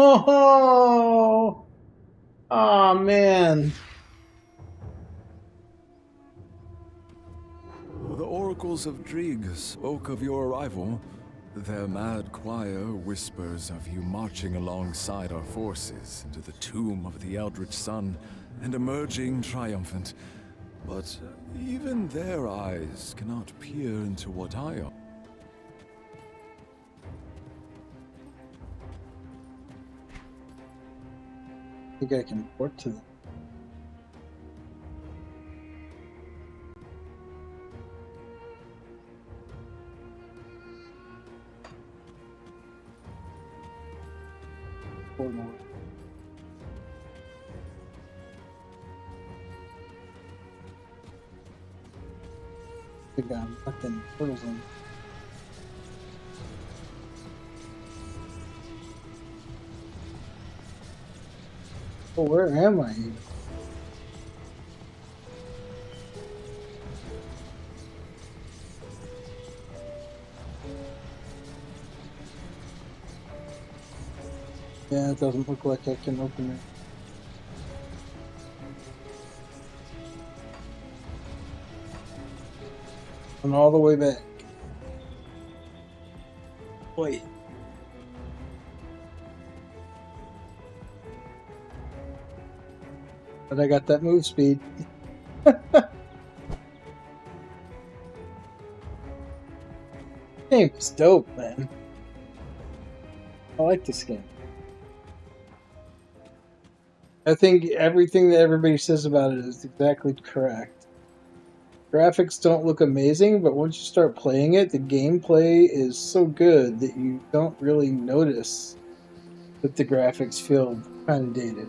Oh, oh man. The oracles of Drieg spoke of your arrival. Their mad choir whispers of you marching alongside our forces into the tomb of the Eldritch Sun and emerging triumphant. But even their eyes cannot peer into what I am. I think I can port to them. Four more. I think I'm fucking frozen. Oh, where am I? Yeah, it doesn't look like I can open it. And all the way back. Wait. But I got that move speed. Game's dope, man. I like this game. I think everything that everybody says about it is exactly correct. Graphics don't look amazing, but once you start playing it, the gameplay is so good that you don't really notice that the graphics feel kind of dated.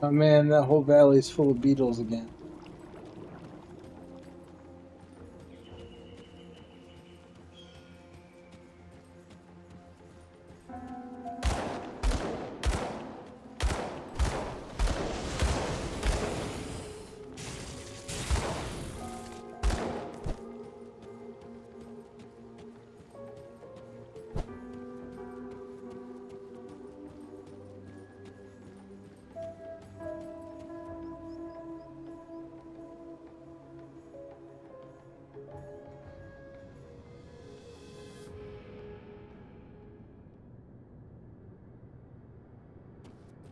Oh man, that whole valley is full of beetles again.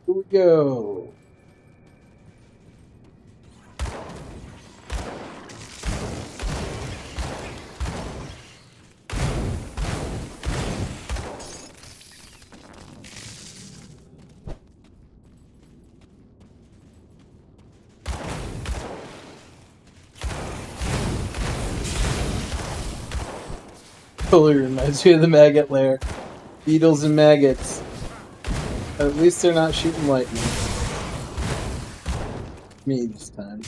Here we go. Totally reminds me of the maggot lair. Beetles and maggots. At least they're not shooting lightning. Me this time.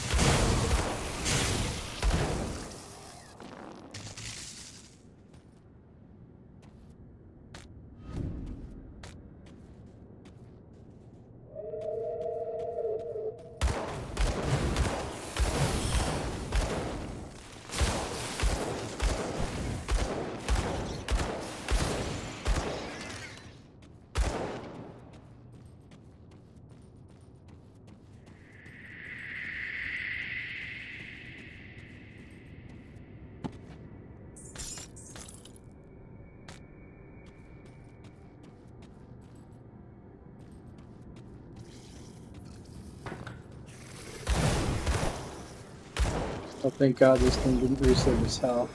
Oh, thank God this thing didn't reset his health.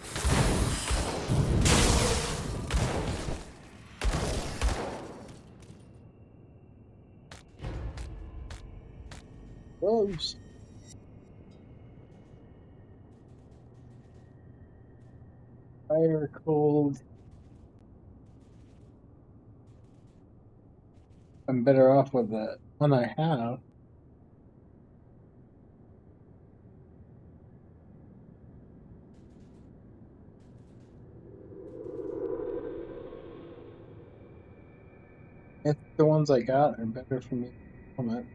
Close. Fire, cold. I'm better off with that one I have. I think the ones I got are better for me. Comment.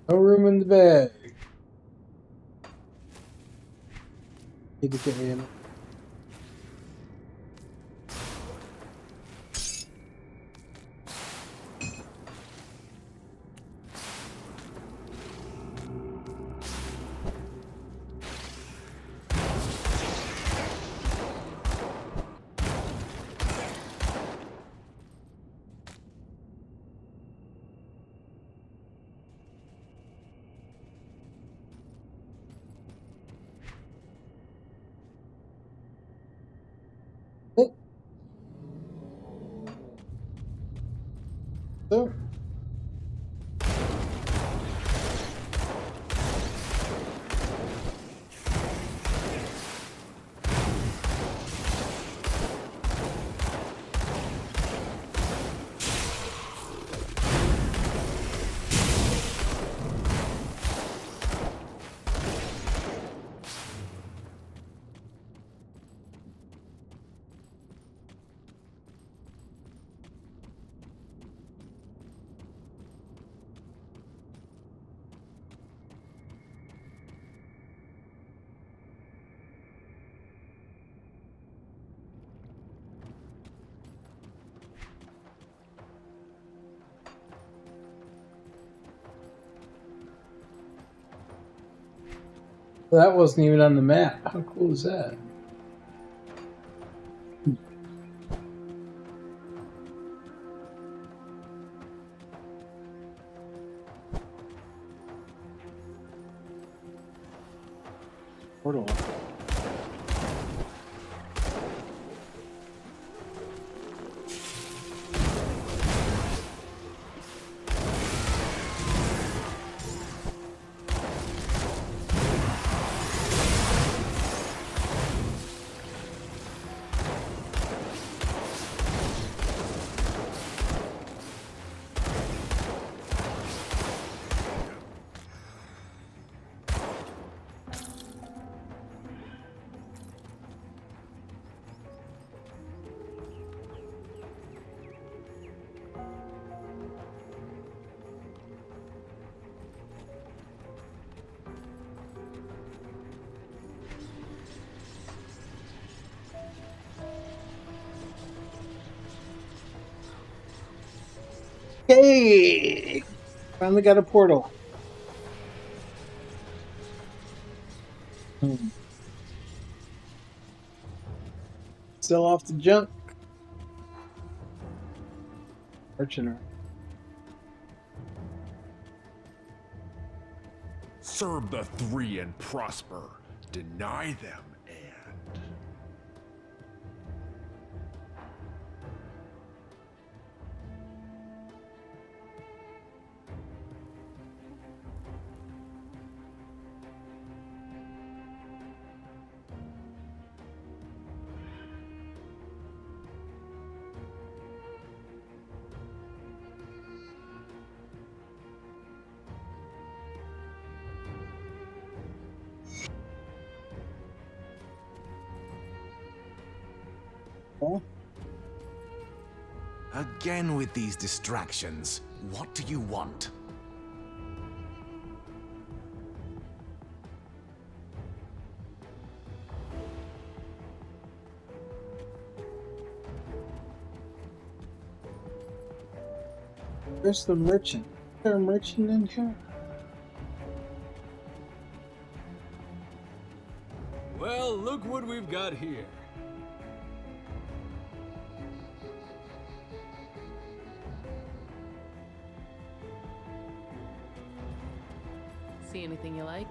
No room in the bag. Need to get in. So, that wasn't even on the map. How cool is that? Portal. Yay! Finally got a portal. Sell off the junk. Merchant. Serve the three and prosper. Deny them and... Again with these distractions. What do you want? Where's the merchant? Is there a merchant in here? look what we've got here. See anything you like?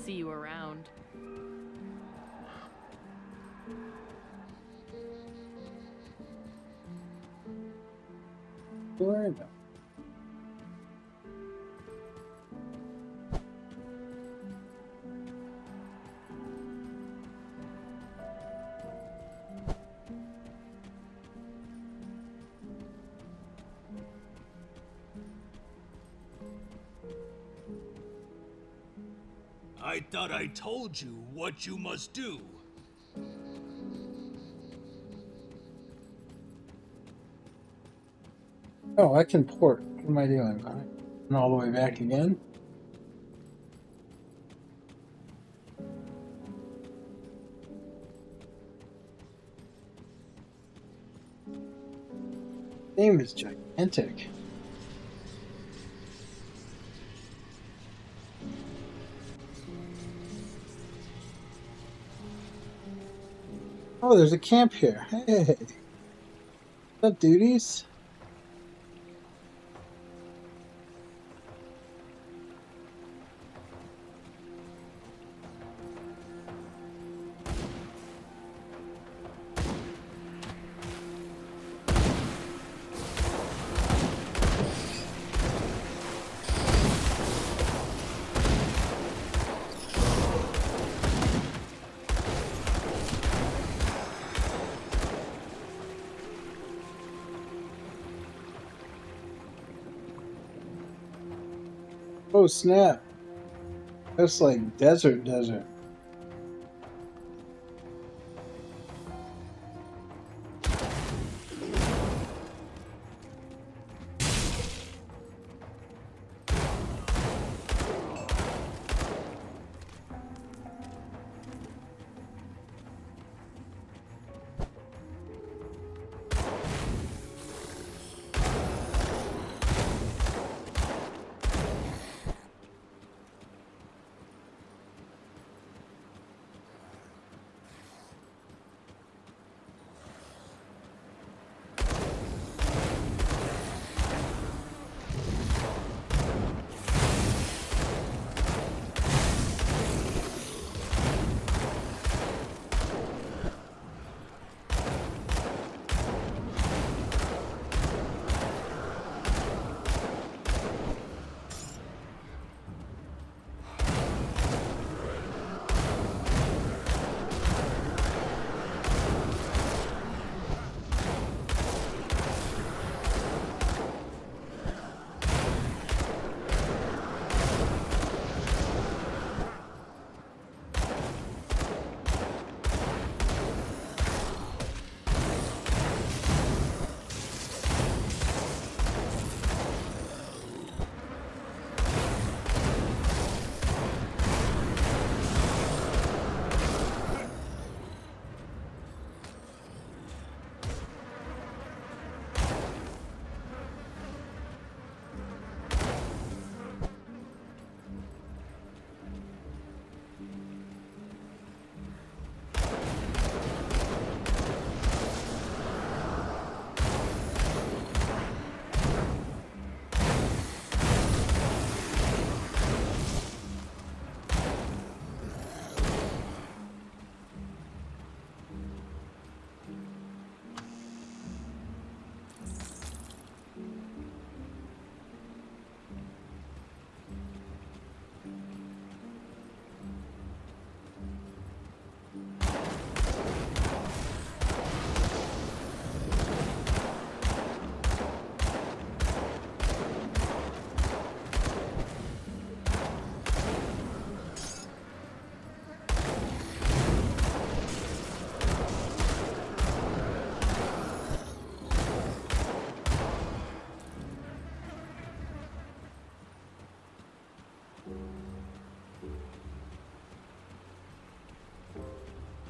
See you around. Where the I thought I told you what you must do. Oh, I can port. What am I doing? And all the way back again? Game is gigantic. Oh, there's a camp here. Hey. What's up, duties? Oh snap. That's like desert.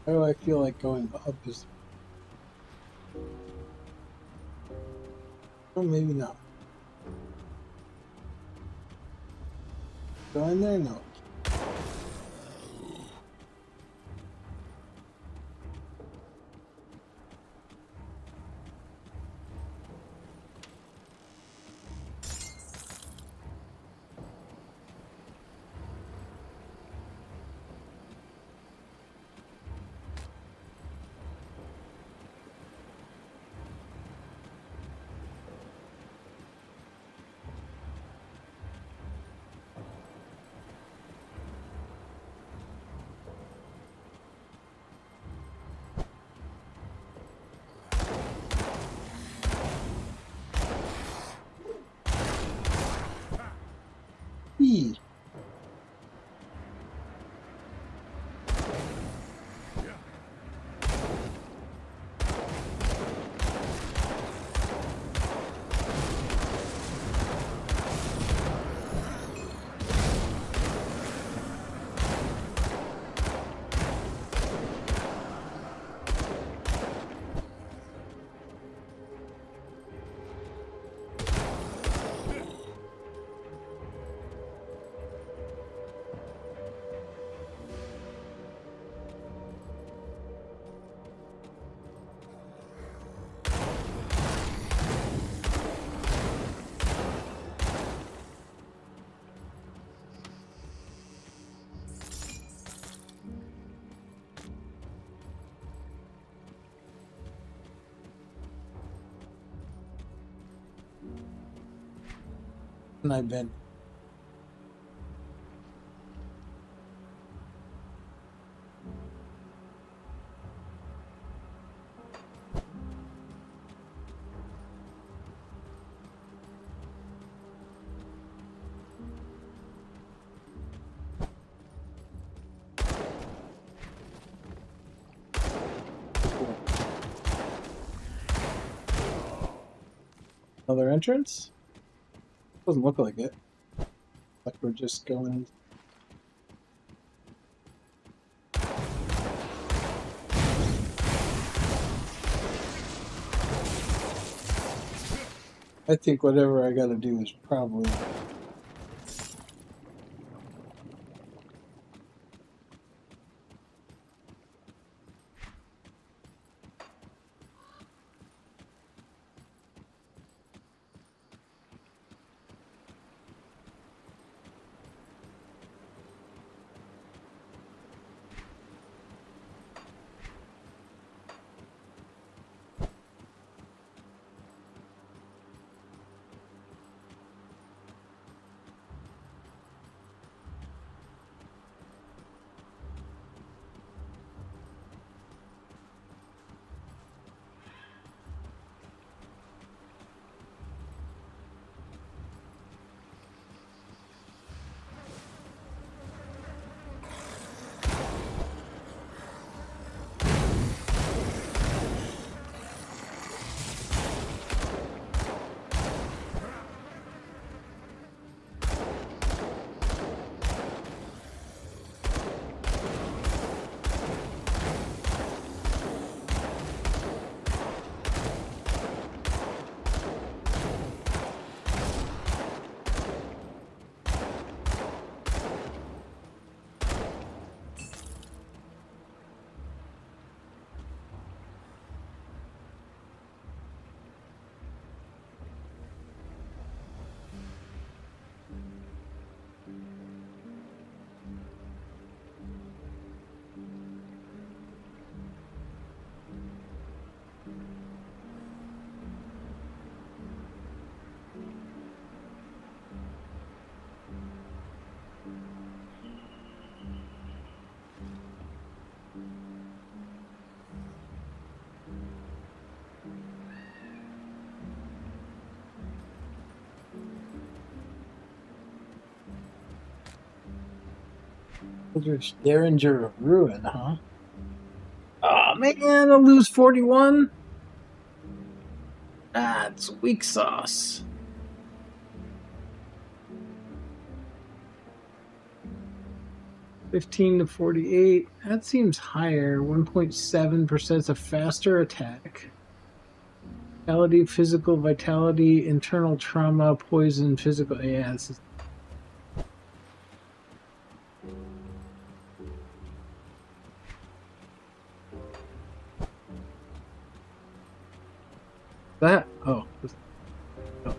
Why do I feel like going up is... Oh, maybe not. Go in there? No. Eee. And I've been. Another entrance? Doesn't look like it. Like we're just going. I think whatever I gotta do is probably. Derringer of Ruin, huh? Oh man, I'll lose 41? That's weak sauce. 15 to 48. That seems higher. 1.7% is a faster attack. Vitality, physical vitality, internal trauma, poison, physical. Yeah, this is. That? Oh. Oh.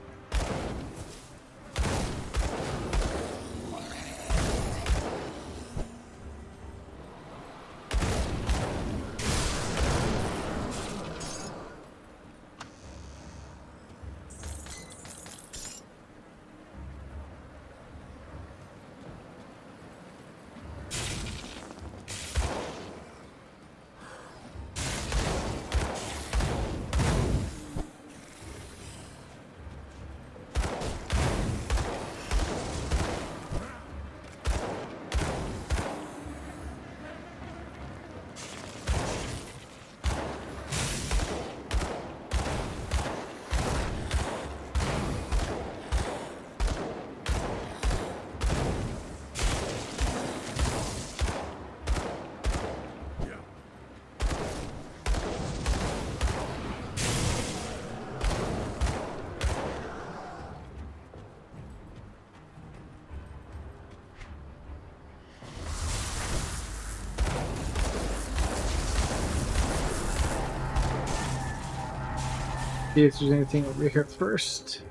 See if there's anything over here first.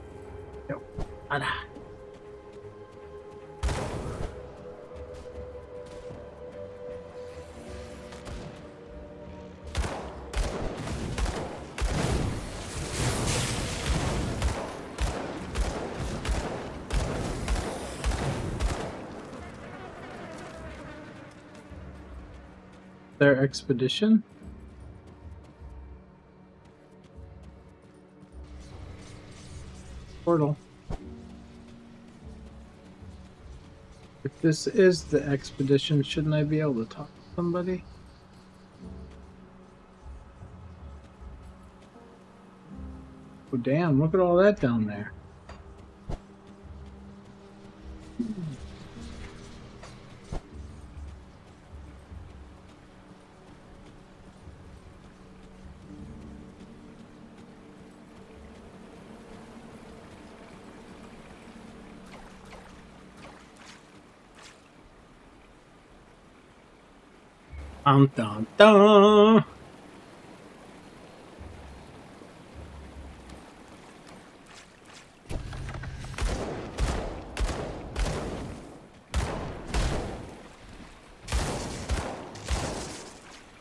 Nope. Nada. Their expedition? Portal. If this is the expedition, shouldn't I be able to talk to somebody? Oh damn, look at all that down there. Dun, dun, dun.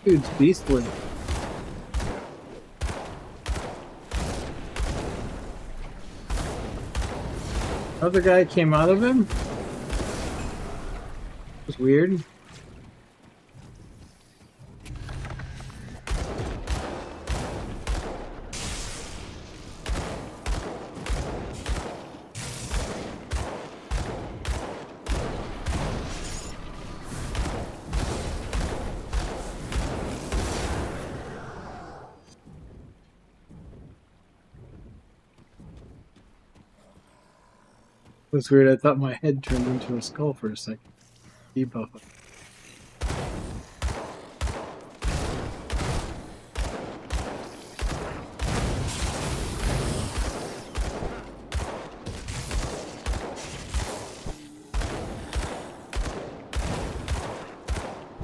Dude's beastly. Another guy came out of him? It was weird. It was weird. I thought my head turned into a skull for a second. Debuff.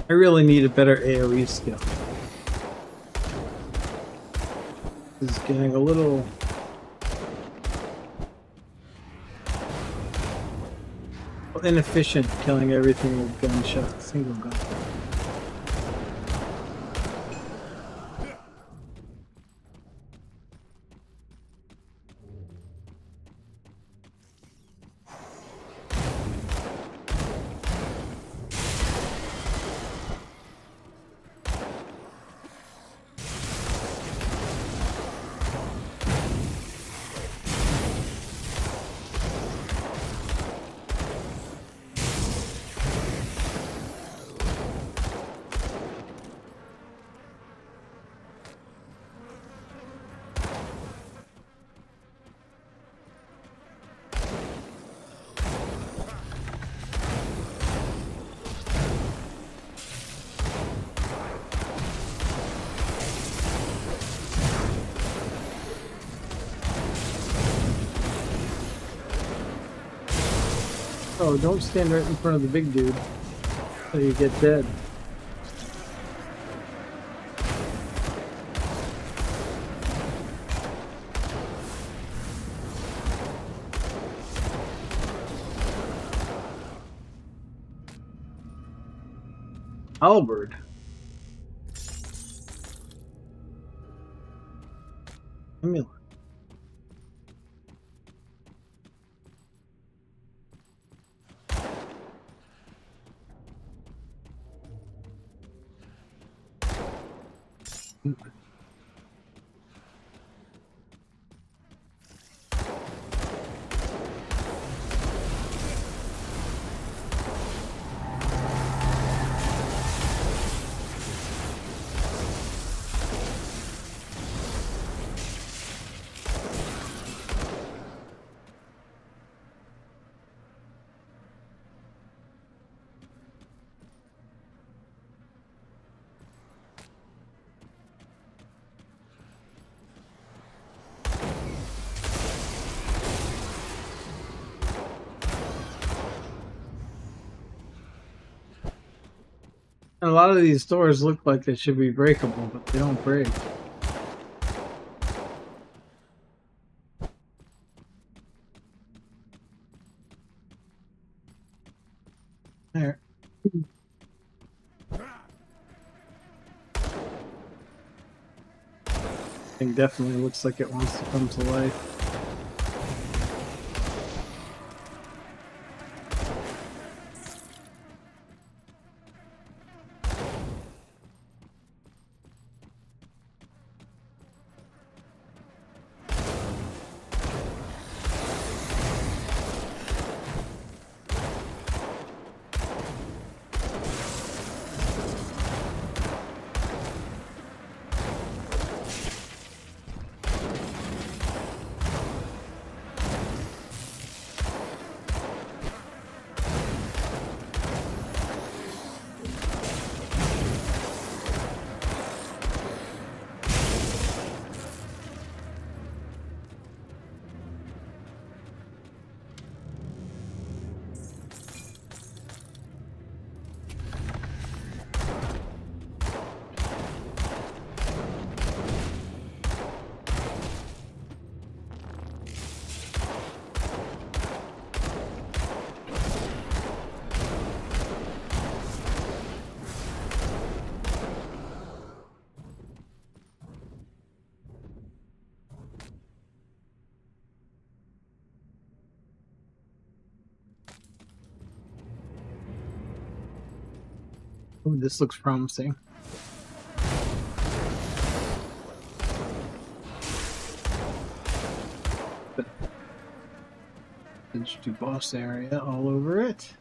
I really need a better AoE skill. This is getting a little... inefficient, killing everything with gunshot, single gun. Oh, don't stand right in front of the big dude, so you get dead. Halberd. Amulet. And a lot of these doors look like they should be breakable, but they don't break. There. Thing definitely looks like it wants to come to life. Ooh, this looks promising. Edge to boss area all over it.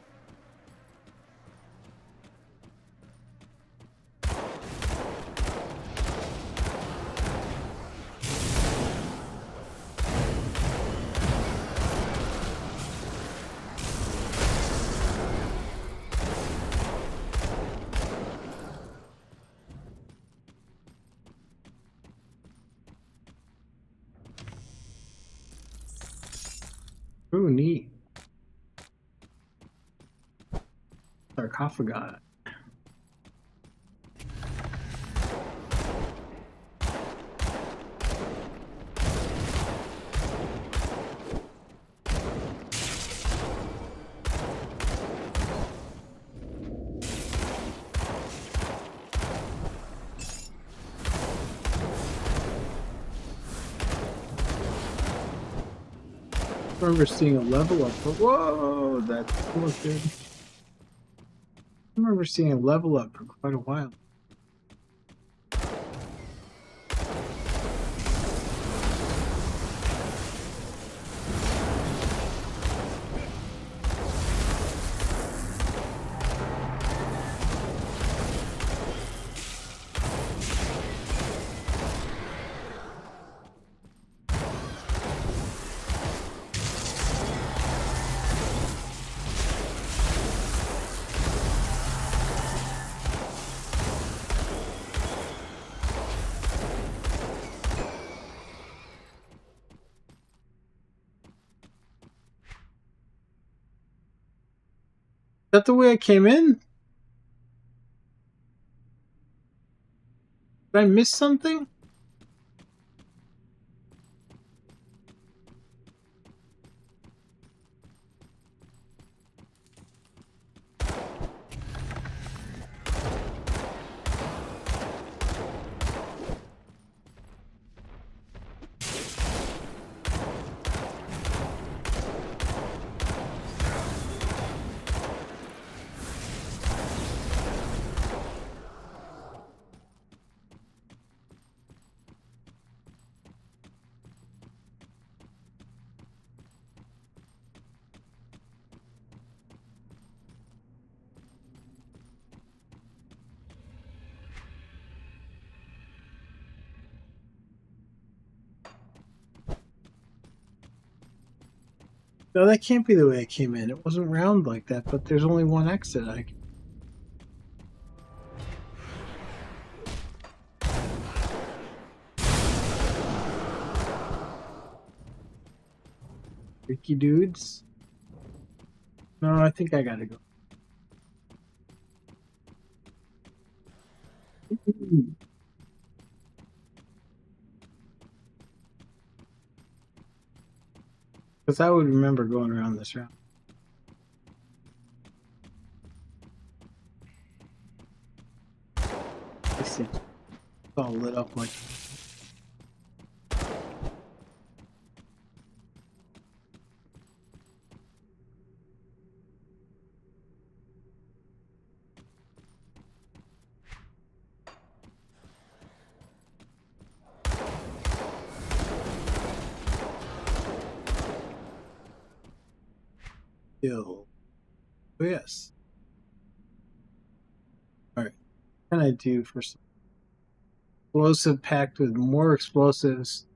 Ooh, neat. Sarcophagi. I remember seeing a level up. Whoa, that looked good. I remember seeing a level up for quite a while. that the way I came in? Did I miss something? No, that can't be the way I came in. It wasn't round like that, but there's only one exit. Freaky dudes. No, I think I gotta go. Because I would remember going around this round. It's all lit up like. Kill. Oh, yes. Alright. What can I do for some explosive packed with more explosives?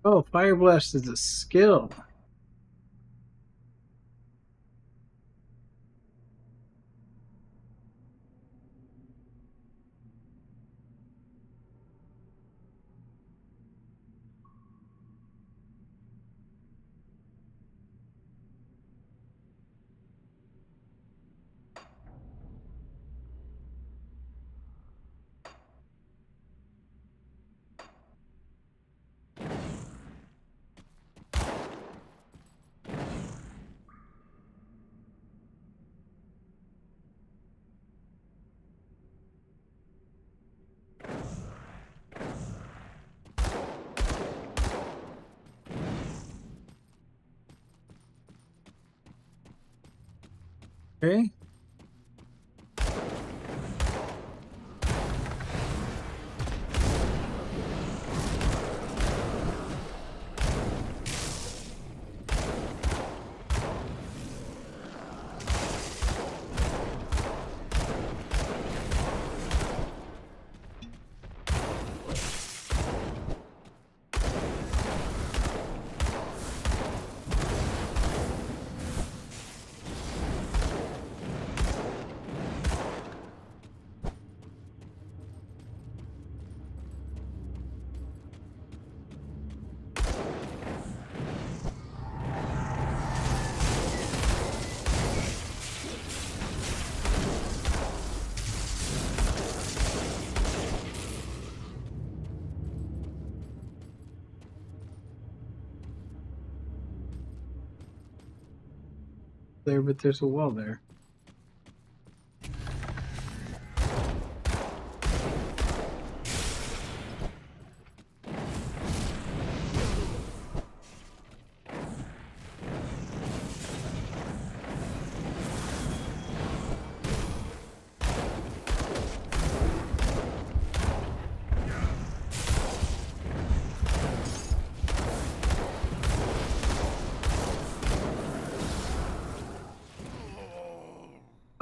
Oh, Fire Blast is a skill. Okay. There, but there's a wall there.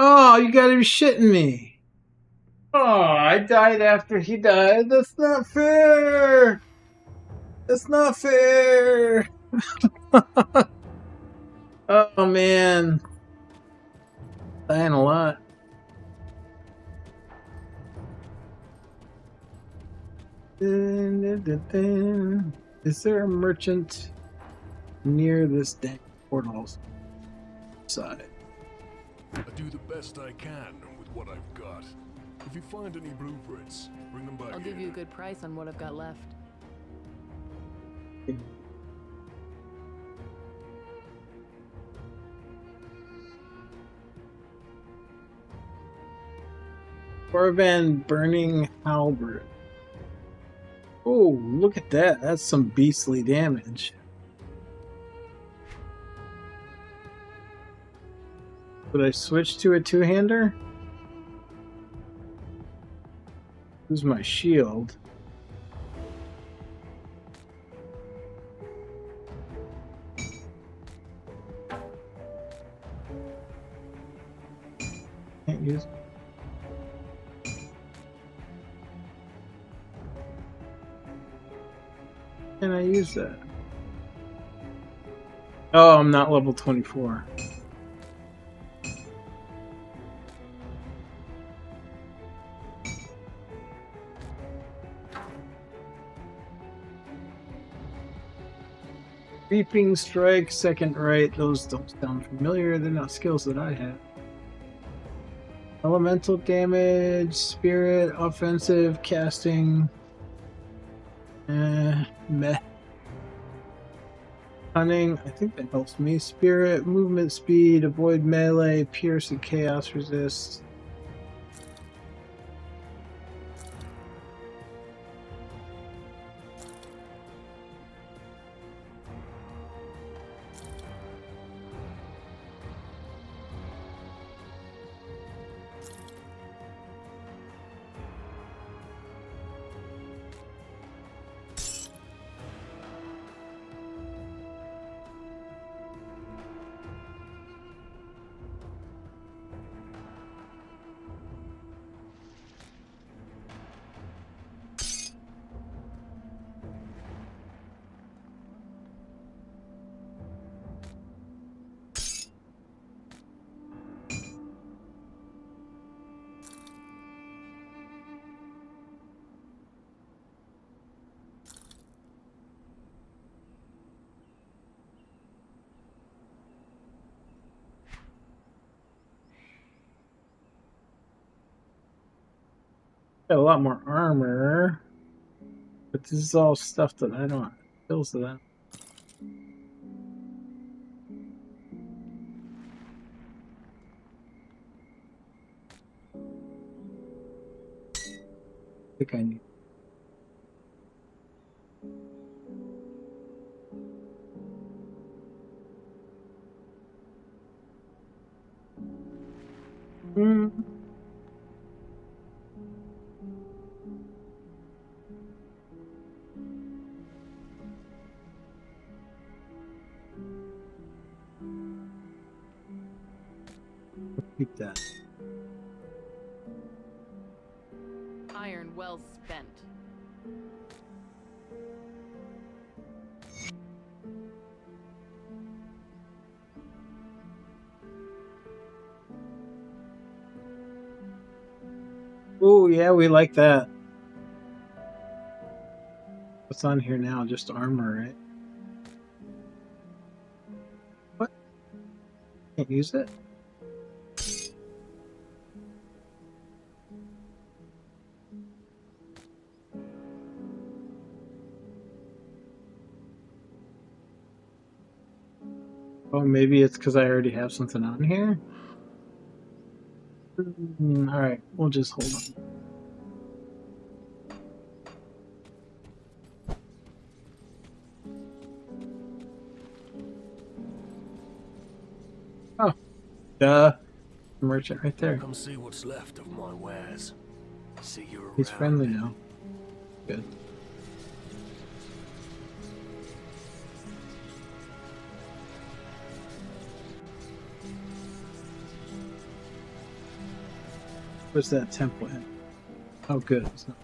Oh, you gotta be shitting me. Oh, I died after he died. That's not fair. That's not fair. Oh, man. Dying a lot. Is there a merchant near this dang portal side? I do the best I can with what I've got. If you find any blueprints, bring them back. I'll give you a good price on what I've got left. Corvan burning halberd. Oh, look at that. That's some beastly damage. Would I switch to a two-hander? Who's my shield? Can't use. Can I use that? Oh, I'm not level 24. Reaping strike, second right. Those don't sound familiar. They're not skills that I have. Elemental damage, spirit, offensive, casting. Meh. Cunning, I think that helps me. Spirit, movement speed, avoid melee, pierce and chaos resist. Got a lot more armor, but this is all stuff that I don't have skills that I think I need. Keep that. Iron well spent. Oh, yeah, we like that. What's on here now? Just armor, right? What? Can't use it? Oh, maybe it's because I already have something on here? Alright, we'll just hold on. Oh, duh. Merchant right there. Come see what's left of my wares. See you around. He's friendly now. Good. Where's that temple in? Oh, good. It's not.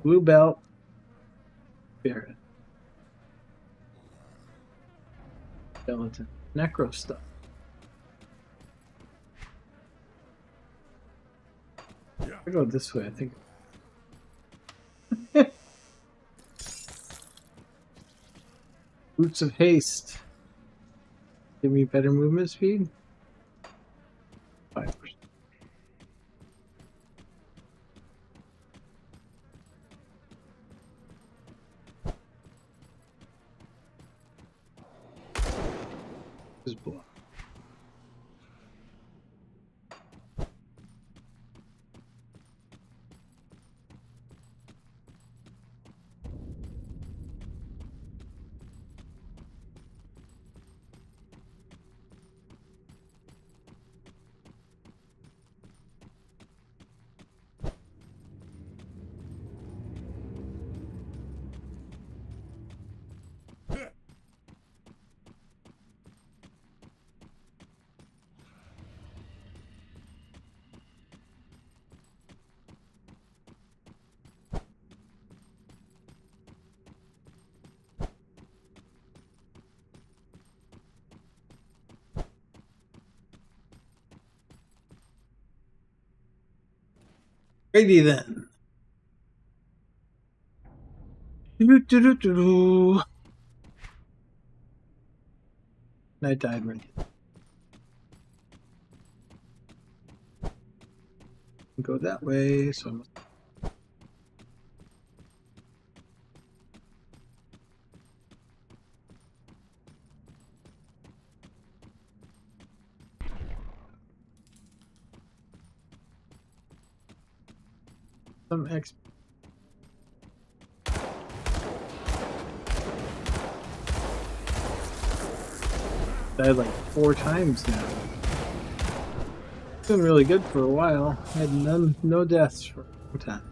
Blue belt. Spirit. Skeleton. Necro stuff. I go this way, I think. Boots of haste. Give me better movement speed. 5%. This is block. Righty then. Doo-doo-doo-doo-doo. I died right there. Go that way, so I must. Some X. Died like 4 times now. Been really good for a while. Had no deaths for a long time.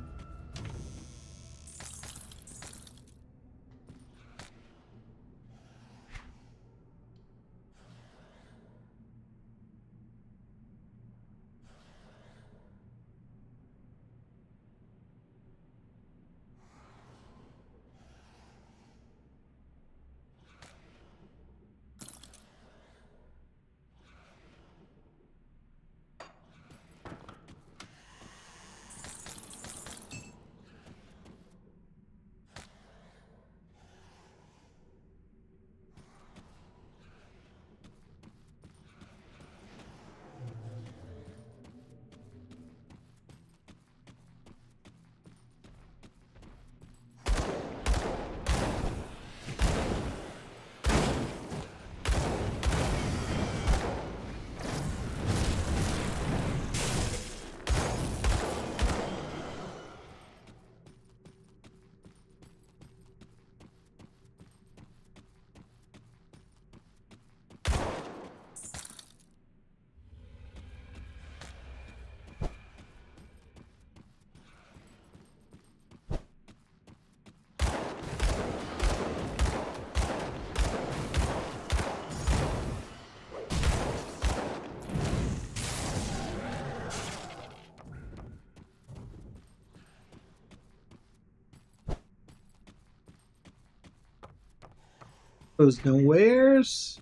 Goes nowheres.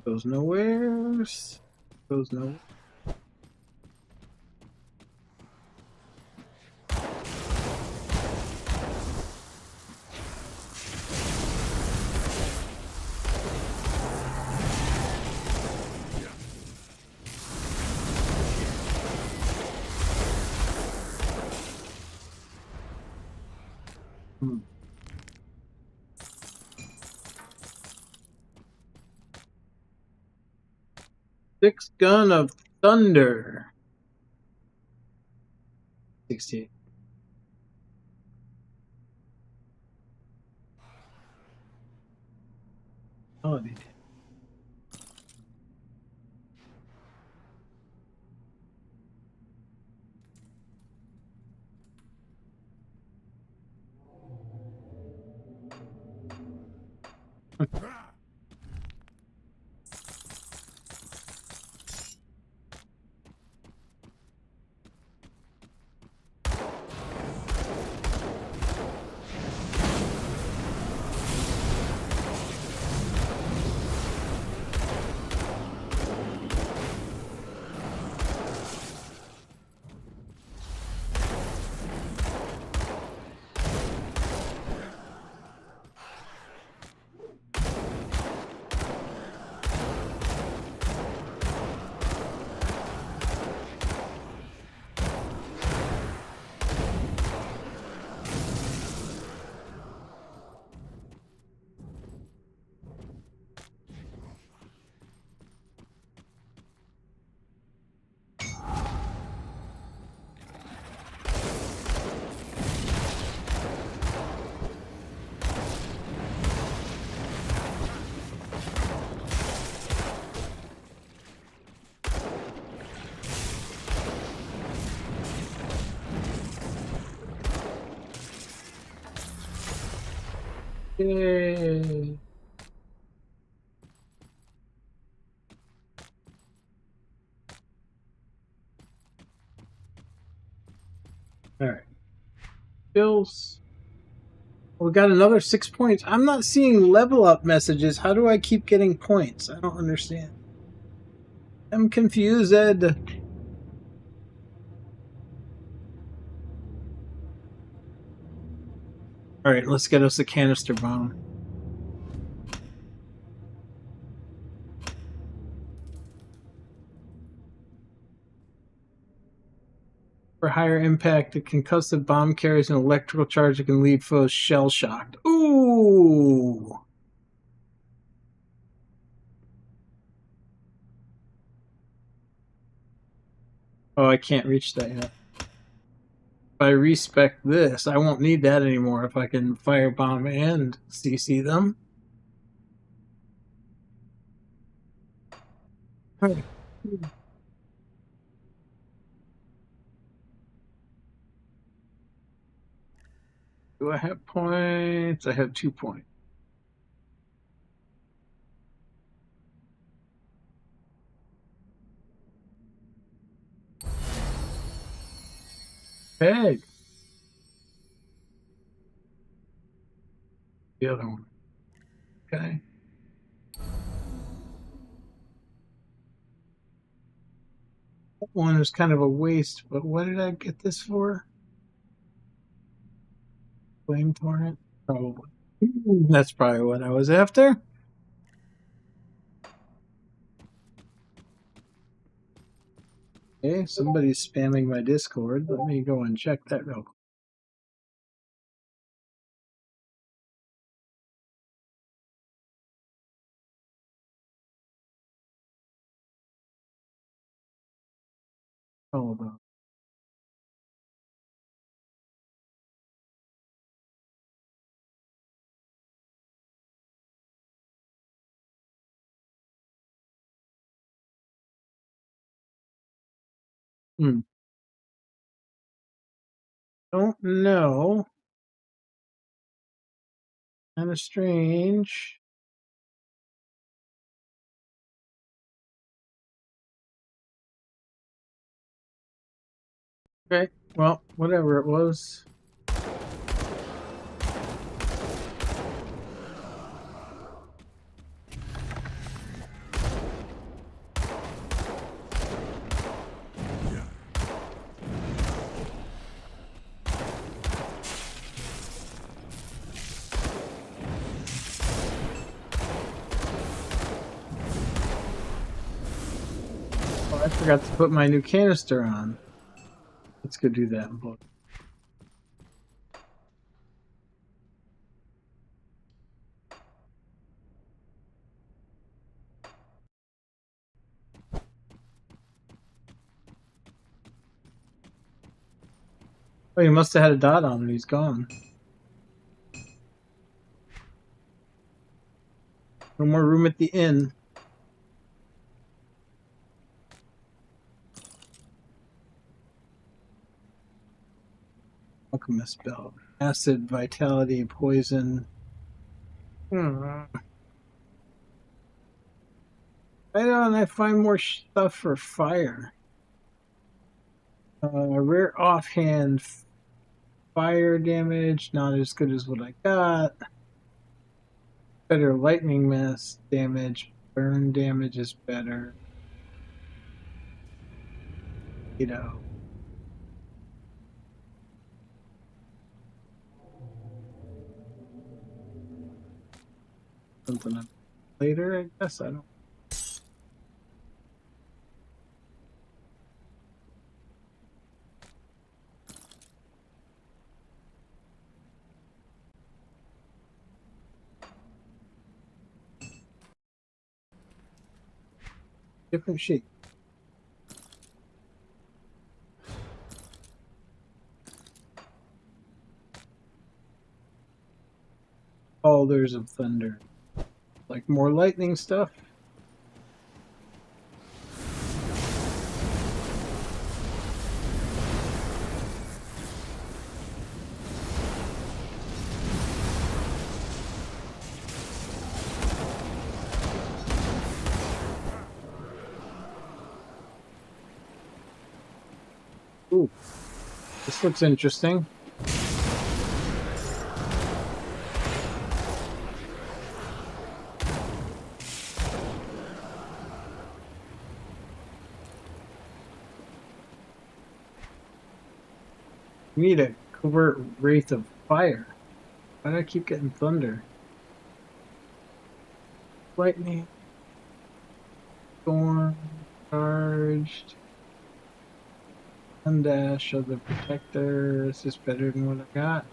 Goes nowheres. Goes nowhere. Hmm. Six Gun of Thunder. 68. Oh, they did. Yay. All right. Bills. We got another 6 points. I'm not seeing level up messages. How do I keep getting points? I don't understand. I'm confused. All right, let's get us a canister bomb. For higher impact, a concussive bomb carries an electrical charge that can leave foes shell-shocked. Ooh! Oh, I can't reach that yet. If I respec this, I won't need that anymore if I can firebomb and CC them. Right. Do I have points? I have 2 points. Peg. The other one. Okay. That one is kind of a waste, but what did I get this for? Flame torrent? Probably. That's probably what I was after. Okay, somebody's spamming my Discord. Let me go and check that real quick. Hold on. Don't know. Kind of strange. Okay, well, whatever it was. Forgot to put my new canister on. Let's go do that. Oh, he must have had a dot on it. He's gone. No more room at the inn. Alchemist belt. Acid, vitality, poison. Why don't I find more stuff for fire? Rare offhand fire damage, not as good as what I got. Better lightning mass damage. Burn damage is better. You know. Something later, I guess. I don't. Different sheet. Boulders of thunder. Like more lightning stuff. Ooh, this looks interesting. We need a covert wraith of fire. Why do I keep getting thunder? Lightning. Storm. Charged. Undash of the protector. Is this better than what I got?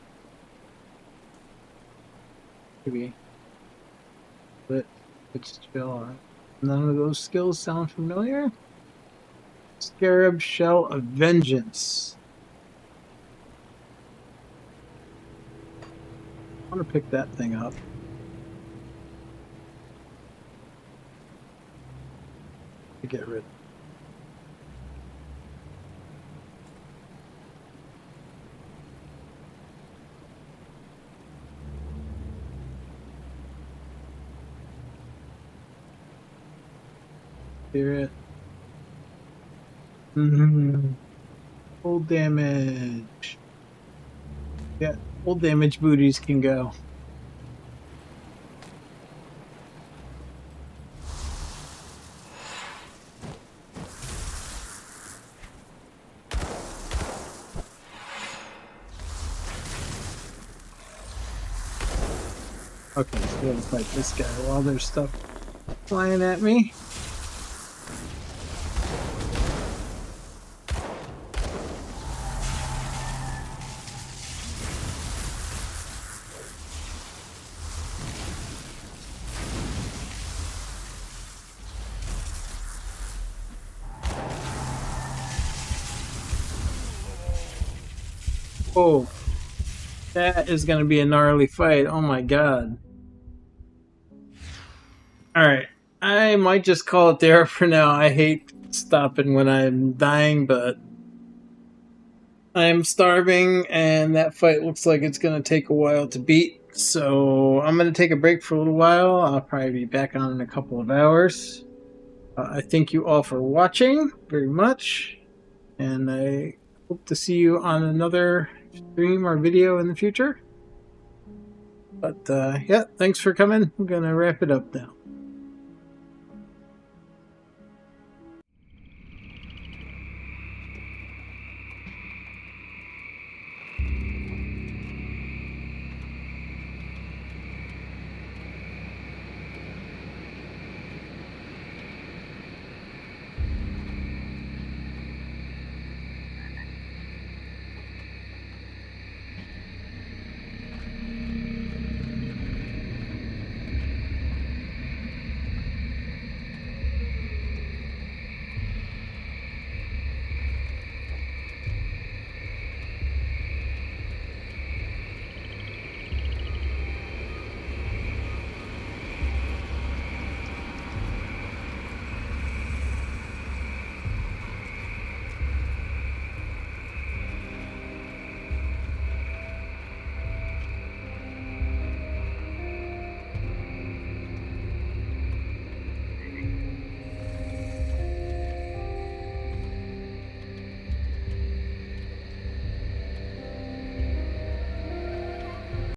Maybe. But it's still none of those skills sound familiar. Scarab Shell of Vengeance. I want to pick that thing up. To get rid of. Spirit. Full damage. Yeah, full damage booties can go. Okay, so we gotta fight this guy while there's stuff flying at me. Oh, that is going to be a gnarly fight. Oh my god. Alright, I might just call it there for now. I hate stopping when I'm dying, but I'm starving and that fight looks like it's going to take a while to beat. So I'm going to take a break for a little while. I'll probably be back on in a couple of hours. I thank you all for watching very much. And I hope to see you on another stream or video in the future. But yeah, thanks for coming. I'm gonna wrap it up now.